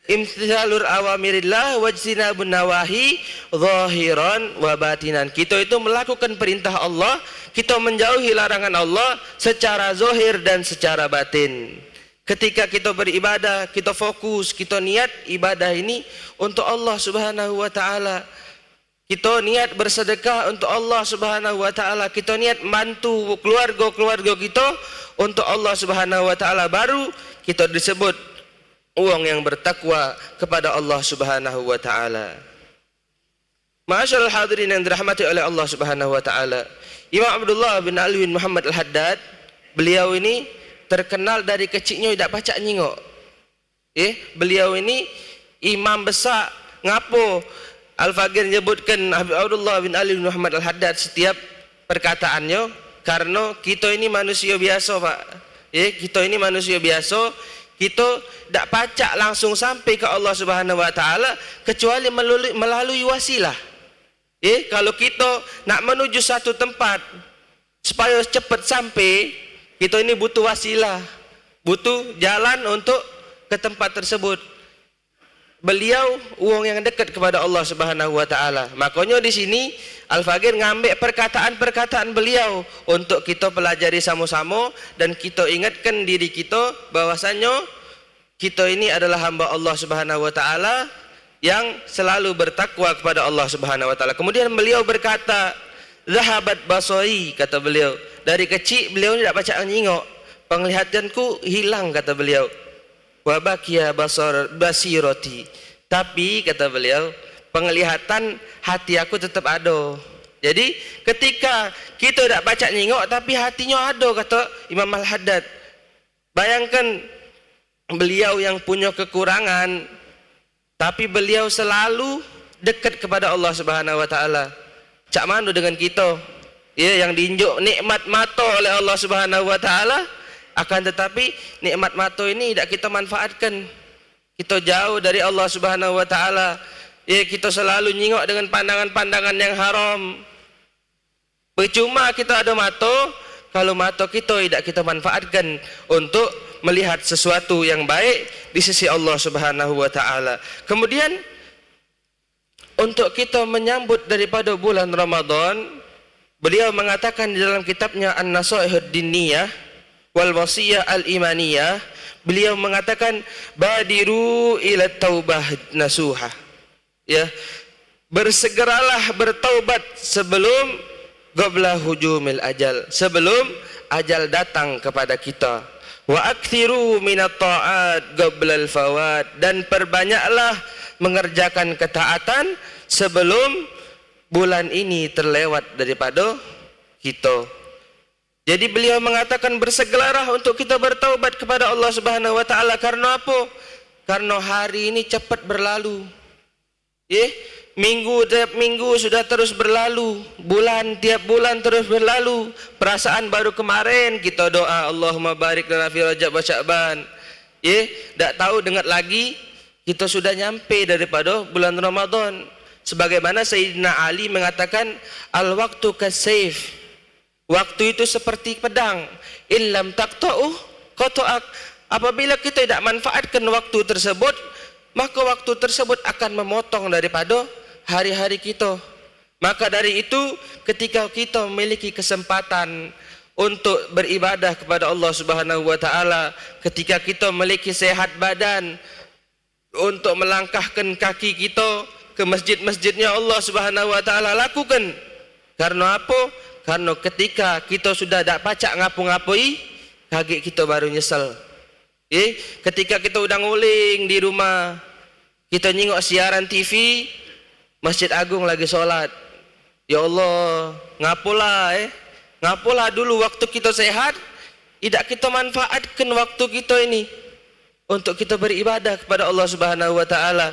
imtithalur awamirillah wajtinabun nawahi zahiran wa batinan. Kita itu melakukan perintah Allah, kita menjauhi larangan Allah secara zahir dan secara batin. Ketika kita beribadah, kita fokus, kita niat ibadah ini untuk Allah Subhanahu wa taala. Kita niat bersedekah untuk Allah Subhanahu wa taala, kita niat bantu keluarga kita untuk Allah Subhanahu wa taala, baru kita disebut orang yang bertakwa kepada Allah Subhanahu wa taala. Ma'asyiral hadirin yang dirahmati oleh Allah Subhanahu wa taala, Imam Abdullah bin Ali bin Muhammad Al-Haddad, beliau ini terkenal dari kecilnya tidak pacak nyingok. Beliau ini imam besar. Ngapo Al-Faqir menyebutkan Habib Abdullah bin Ali bin Muhammad Al-Haddad setiap perkataannya? Karena kita ini manusia biasa, Pak. Kita ini manusia biasa. Kita tidak pacak langsung sampai ke Allah Subhanahu wa taala kecuali melalui wasilah. Kalau kita nak menuju satu tempat supaya cepat sampai, kita ini butuh wasilah, butuh jalan untuk ke tempat tersebut. beliau wong yang dekat kepada Allah Subhanahu wa taala. Makanya di sini Al-Faqir ngambil perkataan-perkataan beliau untuk kita pelajari sama-sama dan kita ingatkan diri kita bahwasanya kita ini adalah hamba Allah Subhanahu wa taala yang selalu bertakwa kepada Allah Subhanahu wa taala. Kemudian beliau berkata, "Zahabat basari," kata beliau. Dari kecil beliau tidak baca nyingok. Penglihatanku hilang, kata beliau. Wa baqiya basirati. Tapi kata beliau, penglihatan hati aku tetap ada. Jadi ketika kita tidak baca nyingok tapi hatinya ada, kata Imam Al-Haddad. Bayangkan beliau yang punya kekurangan tapi beliau selalu dekat kepada Allah Subhanahu wa taala. Cak mana dengan kita? Ya, yang diinjuk nikmat mata oleh Allah Subhanahu wa taala, akan tetapi nikmat mata ini tidak kita manfaatkan. Kita jauh dari Allah Subhanahu wa taala. Ya, kita selalu nyingok dengan pandangan-pandangan yang haram. Percuma kita ada mata kalau mata kita tidak kita manfaatkan untuk melihat sesuatu yang baik di sisi Allah Subhanahu wa taala. Kemudian untuk kita menyambut daripada bulan Ramadan, beliau mengatakan di dalam kitabnya An-Nasaihud Diniyah wal Wasiyah Al-Imaniyah, beliau mengatakan badiru ila taubah nasuha. Ya, bersegeralah bertaubat sebelum qabla hujumil ajal, sebelum ajal datang kepada kita. Wa akthiru minat ta'at qabla al-fawat, dan perbanyaklah mengerjakan ketaatan sebelum bulan ini terlewat daripada kita. Jadi beliau mengatakan bersegeralah untuk kita bertaubat kepada Allah Subhanahu wa taala. Karena apa? Karena hari ini cepat berlalu. Minggu tiap minggu sudah terus berlalu, bulan tiap bulan terus berlalu. Perasaan baru kemarin kita doa Allahumma barik lana fi Rajab wa Sya'ban. Tak tahu dengar lagi kita sudah nyampe daripada bulan Ramadan. Sebagaimana Sayyidina Ali mengatakan, al-waktu kasayf, waktu itu seperti pedang, illam taqta'uh qata'ak. Apabila kita tidak manfaatkan waktu tersebut, maka waktu tersebut akan memotong daripada hari-hari kita. Maka dari itu, ketika kita memiliki kesempatan untuk beribadah kepada Allah Subhanahu wa taala, ketika kita memiliki sehat badan untuk melangkahkan kaki kita ke masjid-masjidnya Allah Subhanahu wa taala, lakukan. Karena apa? Karena ketika kita sudah tak pacak ngapu-ngapui, kaget kita baru nyesal. Ketika kita udah nguling di rumah, kita nyingok siaran TV, Masjid Agung lagi sholat. Ya Allah, ngapulah dulu waktu kita sehat, tidak kita manfaatkan waktu kita ini untuk kita beribadah kepada Allah Subhanahu wa taala.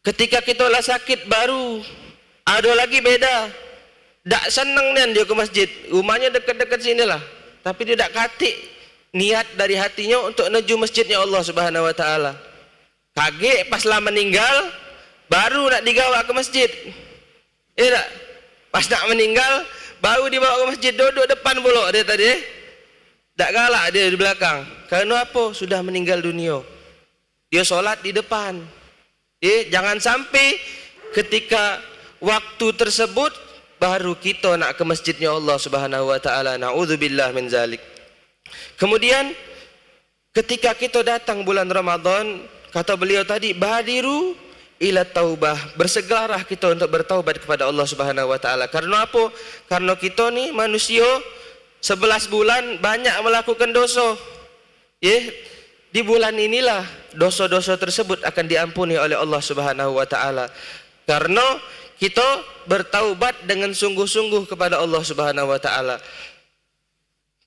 Ketika kita lah sakit baru ada lagi beda. Tak senang nian dia ke masjid. Rumahnya dekat-dekat sinilah. Tapi dia tak katik niat dari hatinya untuk menuju masjidnya Allah Subhanahu wa taala. Kaget pas lah meninggal baru nak digawa ke masjid. Tak? Pas nak meninggal baru dibawa ke masjid, duduk depan pula dia tadi. Tak galak dia di belakang. Karena apa? Sudah meninggal dunia. Dia solat di depan. Jangan sampai ketika waktu tersebut baru kita nak ke masjidnya Allah Subhanahu wa taala. Na'udzubillah min zalik. Kemudian ketika kita datang bulan Ramadan, kata beliau tadi, badiru ila taubah, bersegeralah kita untuk bertaubat kepada Allah Subhanahu wa taala. Karena apa? Karena kita ni manusia 11 bulan banyak melakukan dosa. Di bulan inilah dosa-dosa tersebut akan diampuni oleh Allah Subhanahu wa taala. Karena kita bertaubat dengan sungguh-sungguh kepada Allah Subhanahu wa taala.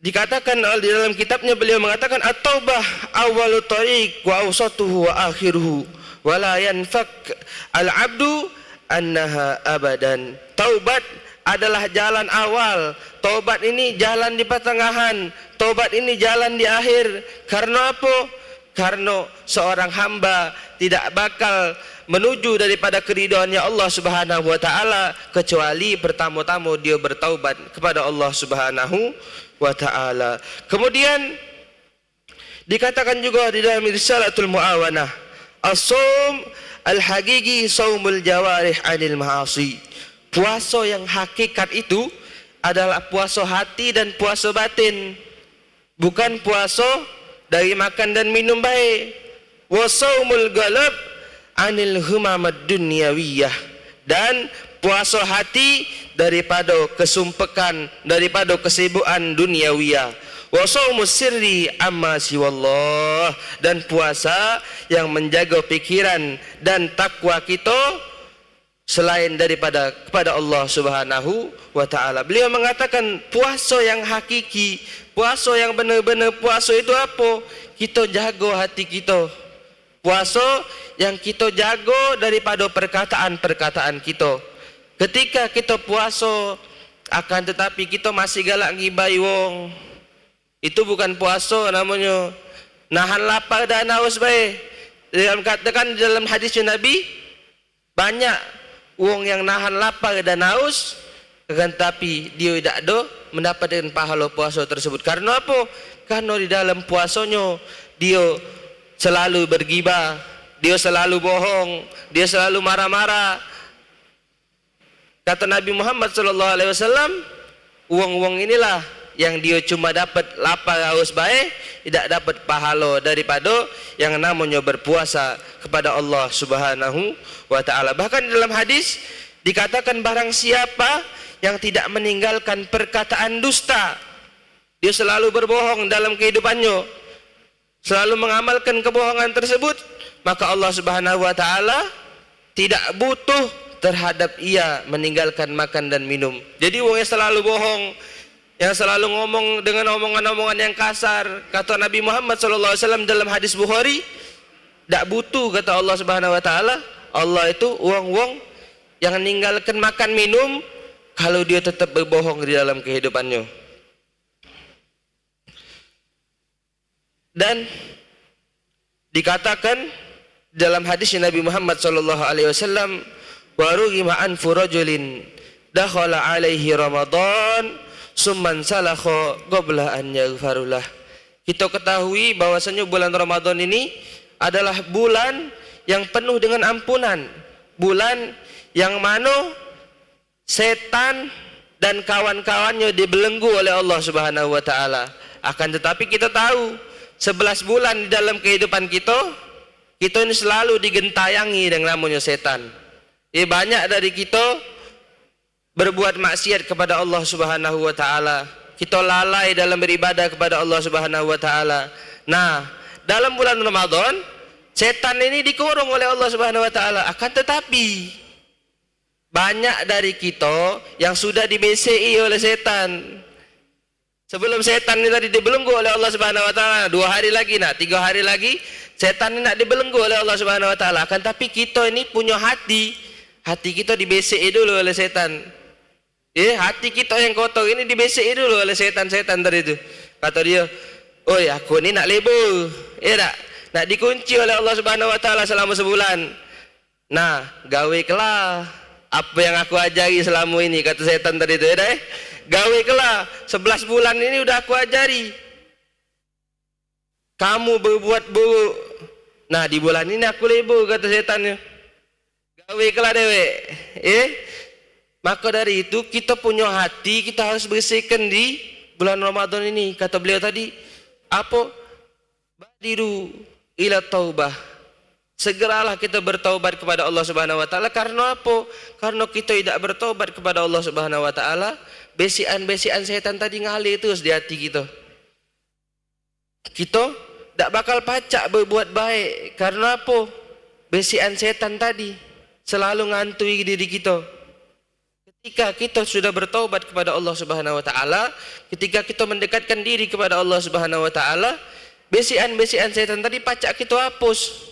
Dikatakan di dalam kitabnya, beliau mengatakan at-taubah awwalu tariq wa awsatuhu wa akhiruhu wa la yanfak al-'abdu annaha abadan. Taubat adalah jalan awal. Taubat ini jalan di pertengahan. Taubat ini jalan di akhir. Karena apa? Karena seorang hamba tidak bakal menuju daripada keridhaannya Allah Subhanahu wa taala kecuali pertama-tama dia bertaubat kepada Allah Subhanahu wa taala. Kemudian dikatakan juga di dalam Risalatul Muawanah, As-shaum al-haqiqi saumul jawarih 'anil ma'asi. Puasa yang hakikat itu adalah puasa hati dan puasa batin. Bukan puasa dari makan dan minum baik. Wa saumul galab 'anil humamad dunyawiyah. Dan puasa hati daripada kesumpekan, daripada kesibukan duniawiyah. Wa saumus sirri amma siwallah. Dan puasa yang menjaga pikiran dan takwa kita selain daripada kepada Allah Subhanahu wa taala. Beliau mengatakan puasa yang hakiki, puasa yang benar-benar puasa itu apa? Kita jaga hati kita. Puasa yang kita jaga daripada perkataan-perkataan kita. Ketika kita puasa akan tetapi kita masih galak ngibai wong, itu bukan puasa namanya. Nahan lapar dan haus baik. Dalam katakan dalam hadis Nabi, banyak wong yang nahan lapar dan haus, akan tetapi dia tidak ada mendapatkan pahala puasa tersebut. Karena apa? Karena di dalam puasanya dia selalu bergibah, dia selalu bohong, dia selalu marah-marah. Kata Nabi Muhammad SAW, wong-wong inilah yang dia cuma dapat lapar haus baik, tidak dapat pahala daripada yang namanya berpuasa kepada Allah Subhanahu wa taala. Bahkan dalam hadis dikatakan barang siapa yang tidak meninggalkan perkataan dusta, dia selalu berbohong dalam kehidupannya, selalu mengamalkan kebohongan tersebut, maka Allah Subhanahu wa taala tidak butuh terhadap ia meninggalkan makan dan minum. Jadi wong yang selalu bohong, yang selalu ngomong dengan omongan-omongan yang kasar, kata Nabi Muhammad SAW dalam hadis Bukhari, tidak butuh kata Allah Subhanahu wa taala. Allah itu wong-wong yang meninggalkan makan minum kalau dia tetap berbohong di dalam kehidupannya. Dan dikatakan dalam hadis Nabi Muhammad SAW, wa rughima anfu rajulin dakhala alaihi Ramadan summan salakha qabla an yaghfarulah. Kita ketahui bahwasanya bulan Ramadan ini adalah bulan yang penuh dengan ampunan, bulan yang mana setan dan kawan-kawannya dibelenggu oleh Allah Subhanahu wa taala. Akan tetapi kita tahu 11 bulan di dalam kehidupan kita ini selalu digentayangi dengan namanya setan. Banyak dari kita berbuat maksiat kepada Allah Subhanahu wa taala. Kita lalai dalam beribadah kepada Allah Subhanahu wa taala. Nah, dalam bulan Ramadan setan ini dikurung oleh Allah Subhanahu wa taala. Akan tetapi banyak dari kita yang sudah dibesei oleh setan. Sebelum setan ini tadi dibelenggu oleh Allah Subhanahu wa taala, 2 hari lagi, 3 hari lagi setan ini nak dibelenggu oleh Allah Subhanahu wa taala. Akan tapi kita ini punya hati kita dibesei dulu oleh setan. Hati kita yang kotor ini dibesei dulu oleh setan-setan tadi itu. Kata dia, "Oi, aku ni nak labor." Nak dikunci oleh Allah Subhanahu wa taala selama sebulan. Nah, gawe kelah apa yang aku ajari selama ini, kata setan tadi itu. Gawe kelah 11 bulan ini udah aku ajari. Kamu berbuat buruk. Nah, di bulan ini aku labor, kata setannya. Gawe kelah dewek. Maka dari itu kita punya hati, kita harus bersihkan di bulan Ramadan ini. Kata beliau tadi, apa? Badiru ila taubah. Segeralah kita bertaubat kepada Allah Subhanahu wa taala. Karena apa? Karena kita tidak bertaubat kepada Allah Subhanahu wa taala, besian-besian setan tadi ngalir terus di hati kita. Kita tidak bakal pacak berbuat baik. Karena apa? Besian setan tadi selalu ngantui diri kita. Ketika kita sudah bertaubat kepada Allah Subhanahu wa taala, ketika kita mendekatkan diri kepada Allah Subhanahu wa taala, besian-besian setan tadi pacak kita hapus.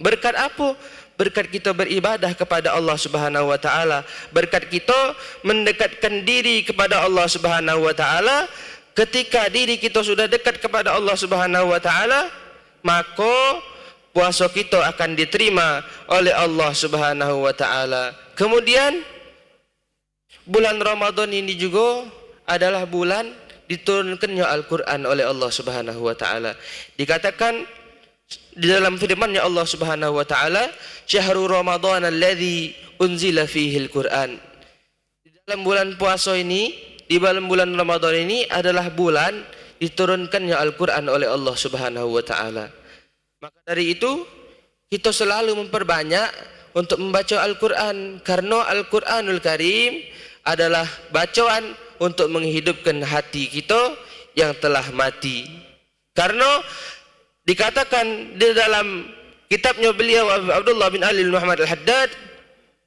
Berkat apa? Berkat kita beribadah kepada Allah Subhanahu wa taala, berkat kita mendekatkan diri kepada Allah Subhanahu wa taala. Ketika diri kita sudah dekat kepada Allah Subhanahu wa taala, maka puasa kita akan diterima oleh Allah Subhanahu wa taala. Kemudian bulan Ramadan ini juga adalah bulan diturunkannya Al-Quran oleh Allah Subhanahu wa taala. Dikatakan di dalam firman-Nya Allah Subhanahu wa taala, "Syahrul Ramadan alladzi unzila fihi al-Qur'an." Di dalam bulan puasa ini, di dalam bulan Ramadan ini adalah bulan diturunkannya Al-Qur'an oleh Allah Subhanahu wa taala. Maka dari itu kita selalu memperbanyak untuk membaca Al-Qur'an, karena Al-Qur'anul Karim adalah bacaan untuk menghidupkan hati kita yang telah mati. Karena dikatakan di dalam kitabnya beliau Abdullah bin Ali Muhammad Al-Haddad,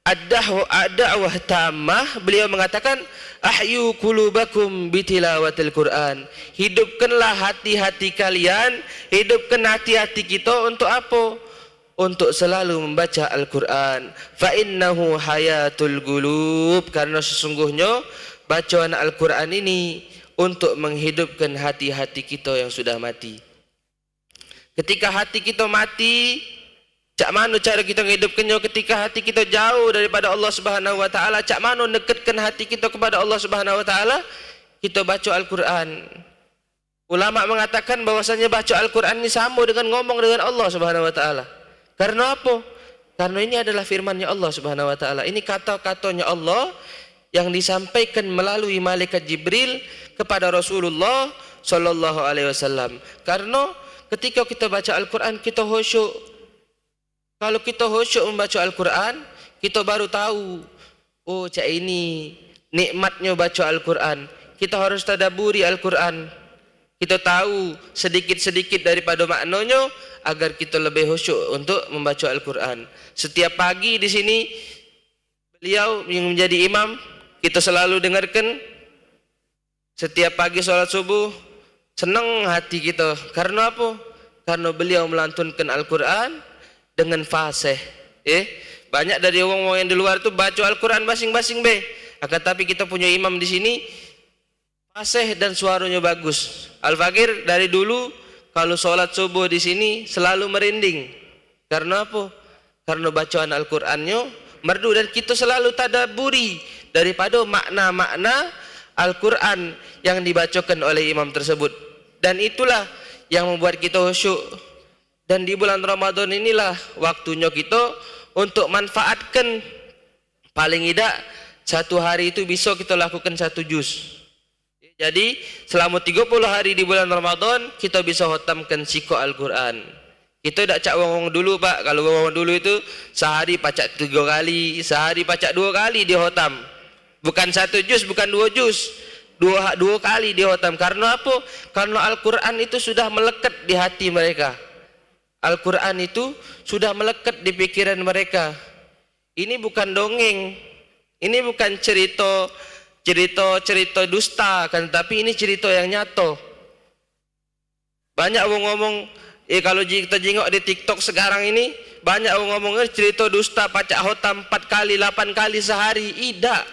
Ad-Da'wah Tammah, beliau mengatakan, "Ahyu qulubakum bitilawatil Qur'an." Hidupkanlah hati-hati kalian, hidupkan hati-hati kita untuk apa? Untuk selalu membaca Al-Qur'an. Fa innahu hayatul qulub, karena sesungguhnya bacaan Al-Qur'an ini untuk menghidupkan hati-hati kita yang sudah mati. Ketika hati kita mati, cak mana cara kita menghidupkannya? Ketika hati kita jauh daripada Allah Subhanahu wa taala, cak mana dekatkan hati kita kepada Allah Subhanahu wa taala? Kita baca Al-Qur'an. Ulama mengatakan bahwasanya baca Al-Qur'an ini sama dengan ngomong dengan Allah Subhanahu wa taala. Karena apa? Karena ini adalah firman-Nya Allah Subhanahu wa taala. Ini kata-katanya Allah yang disampaikan melalui malaikat Jibril kepada Rasulullah sallallahu alaihi wasallam. Karena ketika kita baca Al-Qur'an, kita khusyuk. Kalau kita khusyuk membaca Al-Qur'an, kita baru tahu, oh cak ini nikmatnya baca Al-Qur'an. Kita harus tadabburi Al-Qur'an. Kita tahu sedikit-sedikit daripada maknanya agar kita lebih khusyuk untuk membaca Al-Qur'an. Setiap pagi di sini beliau yang menjadi imam, kita selalu dengarkan setiap pagi sholat subuh, senang hati kita. Karena apa? Karena beliau melantunkan Al-Qur'an dengan fasih. Banyak dari orang-orang yang di luar itu baca Al-Qur'an masing-masing akan tapi kita punya imam di sini fasih dan suaranya bagus. Al-Fakir dari dulu kalau sholat subuh di sini selalu merinding. Karena apa? Karena bacaan Al-Qur'annya merdu, dan kita selalu tadabburi daripada makna-makna Al-Qur'an yang dibacakan oleh imam tersebut. Dan itulah yang membuat kita khusyuk. Dan di bulan Ramadan inilah waktunya kita untuk manfaatkan, paling tidak satu hari itu bisa kita lakukan 1 juz. Jadi selama 30 hari di bulan Ramadan kita bisa khatamkan siko Al-Qur'an. Kita tak cak wong dulu Pak. Kalau wong dulu itu sehari pacak 3 kali, sehari pacak 2 kali dia khatam. Bukan 1 juz, bukan 2 juz. Dua kali dia khatam. Karena apa? Karena Al-Qur'an itu sudah melekat di hati mereka. Al-Qur'an itu sudah melekat di pikiran mereka. Ini bukan dongeng. Ini bukan cerita dusta, kan, tapi ini cerita yang nyata. Banyak orang ngomong, kalau kita jengok di TikTok sekarang ini, banyak orang ngomong cerita dusta, pacak khatam 4 kali, 8 kali sehari. Tidak.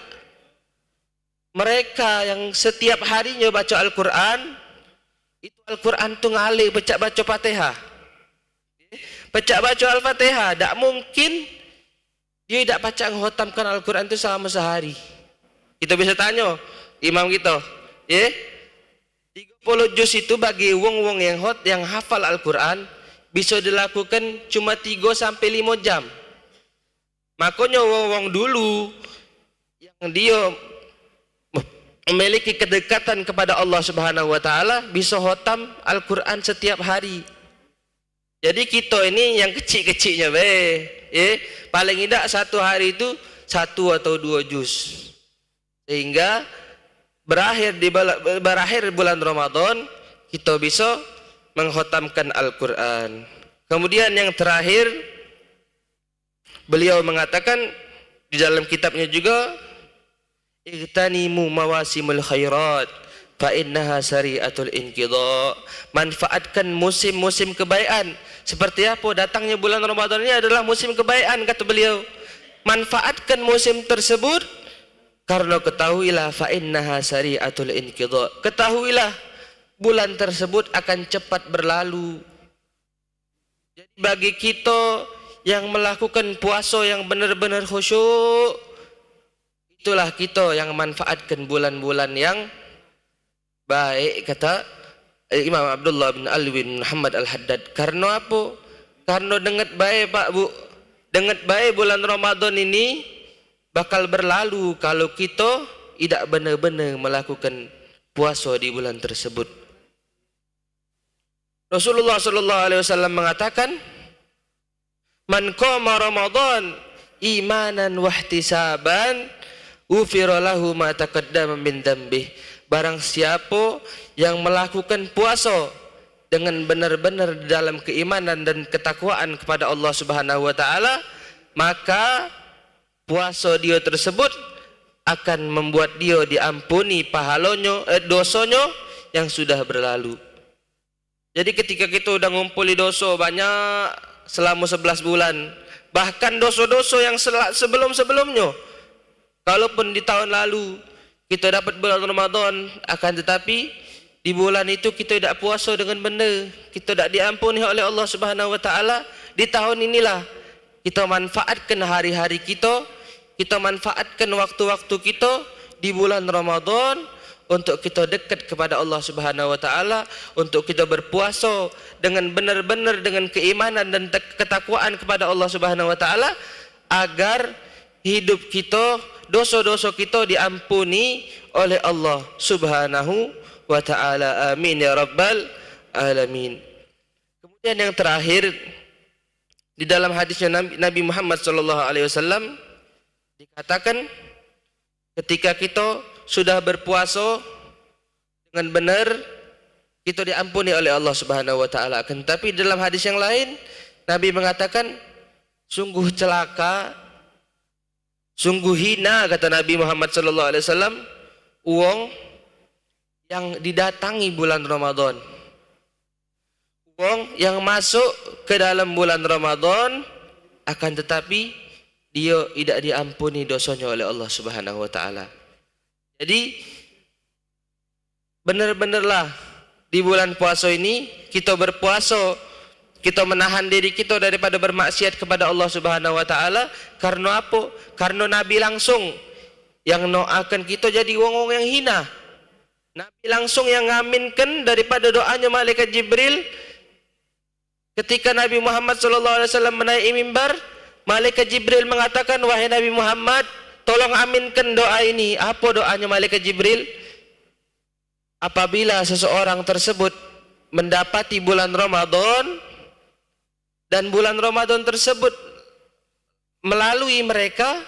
Mereka yang setiap harinya baca Al-Qur'an, itu Al-Qur'an tu ngalih pacak baca Fatihah. Pacak baca Al-Fatihah, tak mungkin dia tidak pacak khatamkan Al-Qur'an itu selama sehari. Kita bisa tanya imam kita, 30 juz itu bagi wong-wong yang hafal Al-Qur'an bisa dilakukan cuma 3 sampai 5 jam. Makanya wong-wong dulu yang dia memiliki kedekatan kepada Allah Subhanahu wa taala bisa khatam Al-Qur'an setiap hari. Jadi kita ini yang kecil-kecilnya paling tidak satu hari itu 1 atau 2 juz. Sehingga berakhir bulan Ramadan kita bisa mengkhatamkan Al-Qur'an. Kemudian yang terakhir beliau mengatakan di dalam kitabnya juga, "Igtanimu mawasimul khairat fa innaha sari'atul inqidha." Manfaatkan musim-musim kebaikan. Seperti apa datangnya bulan Ramadan ini adalah musim kebaikan, kata beliau. Manfaatkan musim tersebut, karena ketahuilah fa innaha sari'atul inqidha. Ketahuilah bulan tersebut akan cepat berlalu. Jadi bagi kita yang melakukan puasa yang benar-benar khusyuk, itulah kita yang manfaatkan bulan-bulan yang baik, kata Imam Abdullah bin Ali bin Muhammad Al-Haddad. Karena apa? Karena dengat baik Pak Bu, dengat baik bulan Ramadan ini bakal berlalu kalau kita tidak benar-benar melakukan puasa di bulan tersebut. Rasulullah sallallahu alaihi wasallam mengatakan, "Man qama Ramadan imanan wahtisaban, ghufira lahu ma taqaddama min dzambih." Barang siapa yang melakukan puasa dengan benar-benar dalam keimanan dan ketakwaan kepada Allah Subhanahu wa taala, maka puasa dia tersebut akan membuat dia diampuni pahalanya, dosanya yang sudah berlalu. Jadi ketika kita udah ngumpuli dosa banyak selama 11 bulan, bahkan dosa-dosa yang sebelum-sebelumnya, kalaupun di tahun lalu kita dapat bulan Ramadan, akan tetapi di bulan itu kita tidak puasa dengan benar, kita tidak diampuni oleh Allah Subhanahu wa taala, di tahun inilah kita manfaatkan hari-hari kita manfaatkan waktu-waktu kita di bulan Ramadan untuk kita dekat kepada Allah Subhanahu wa taala, untuk kita berpuasa dengan benar-benar dengan keimanan dan ketakwaan kepada Allah Subhanahu wa taala, agar hidup kita, dosa-dosa kita diampuni oleh Allah Subhanahu wa taala. Amin ya rabbal alamin. Kemudian yang terakhir, di dalam hadisnya Nabi Muhammad sallallahu alaihi wasallam dikatakan, ketika kita sudah berpuasa dengan benar, kita diampuni oleh Allah Subhanahu wa taala. Akan tetapi dalam hadis yang lain Nabi mengatakan, sungguh celaka, sungguh hina, kata Nabi Muhammad sallallahu alaihi wasallam, uang yang didatangi bulan Ramadan, uang yang masuk ke dalam bulan Ramadan, akan tetapi dia tidak diampuni dosanya oleh Allah Subhanahu wa taala. Jadi benar-benarlah di bulan puasa ini kita berpuasa, kita menahan diri kita daripada bermaksiat kepada Allah Subhanahu wa taala. Karena apa? Karena Nabi langsung yang doakan kita jadi wong-wong yang hina. Nabi langsung yang ngaminkan daripada doanya malaikat Jibril. Ketika Nabi Muhammad sallallahu alaihi wasallam menaiki mimbar, malaikat Jibril mengatakan, "Wahai Nabi Muhammad, tolong aminkan doa ini." Apa doanya malaikat Jibril? Apabila seseorang tersebut mendapati bulan Ramadan dan bulan Ramadan tersebut melalui mereka,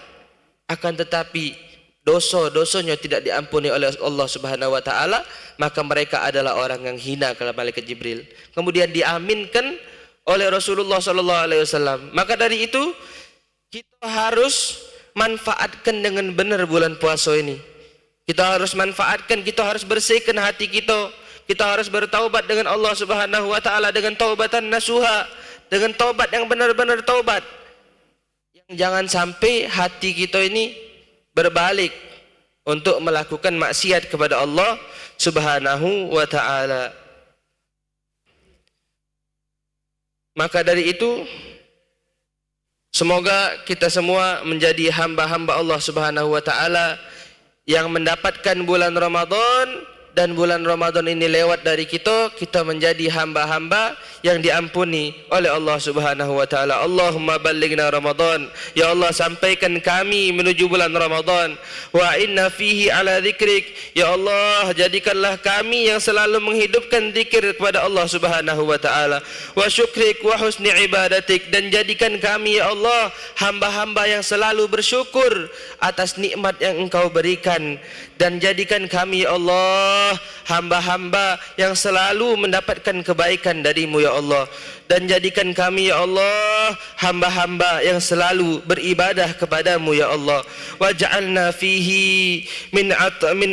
akan tetapi dosa-dosanya tidak diampuni oleh Allah Subhanahu wa taala, maka mereka adalah orang yang hina, kata malaikat Jibril. Kemudian diaminkan oleh Rasulullah sallallahu alaihi wasallam. Maka dari itu kita harus manfaatkan dengan benar bulan puasa ini. Kita harus manfaatkan, kita harus bersihkan hati kita. Kita harus bertaubat dengan Allah Subhanahu wa taala dengan taubatan nasuha, dengan taubat yang benar-benar taubat. Yang jangan sampai hati kita ini berbalik untuk melakukan maksiat kepada Allah Subhanahu wa taala. Maka dari itu, semoga kita semua menjadi hamba-hamba Allah Subhanahu wa taala yang mendapatkan bulan Ramadan, dan bulan Ramadan ini lewat dari kita menjadi hamba-hamba yang diampuni oleh Allah Subhanahu wa taala. Allahumma ballighna Ramadan, ya Allah sampaikan kami menuju bulan Ramadan. Wa inna fihi ala dzikrik, ya Allah jadikanlah kami yang selalu menghidupkan zikir kepada Allah Subhanahu wa taala. Wa syukrik wa husni ibadatik, dan jadikan kami ya Allah hamba-hamba yang selalu bersyukur atas nikmat yang Engkau berikan, dan jadikan kami ya Allah hamba-hamba yang selalu mendapatkan kebaikan darimu ya Allah, dan jadikan kami ya Allah hamba-hamba yang selalu beribadah kepadamu ya Allah. Waj'alna fihi min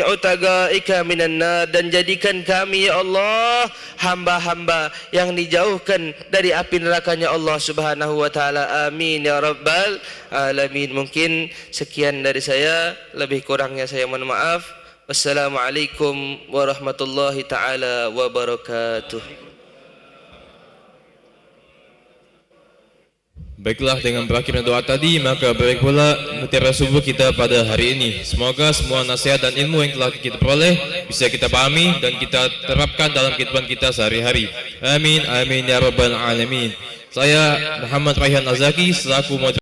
utagaika minan nar, dan jadikan kami ya Allah hamba-hamba yang dijauhkan dari api nerakanya Allah Subhanahu wa taala. Amin ya rabbal alamin. Mungkin sekian dari saya, lebih kurangnya saya mohon maaf. Wassalamualaikum warahmatullahi taala wabarakatuh. Baiklah, dengan berakhirnya doa tadi, maka baik pula mutiara subuh kita pada hari ini. Semoga semua nasihat dan ilmu yang telah kita peroleh bisa kita pahami dan kita terapkan dalam kehidupan kita sehari-hari. Amin, amin ya rabbal alamin. Saya Muhammad Raihan Azaki selaku moderator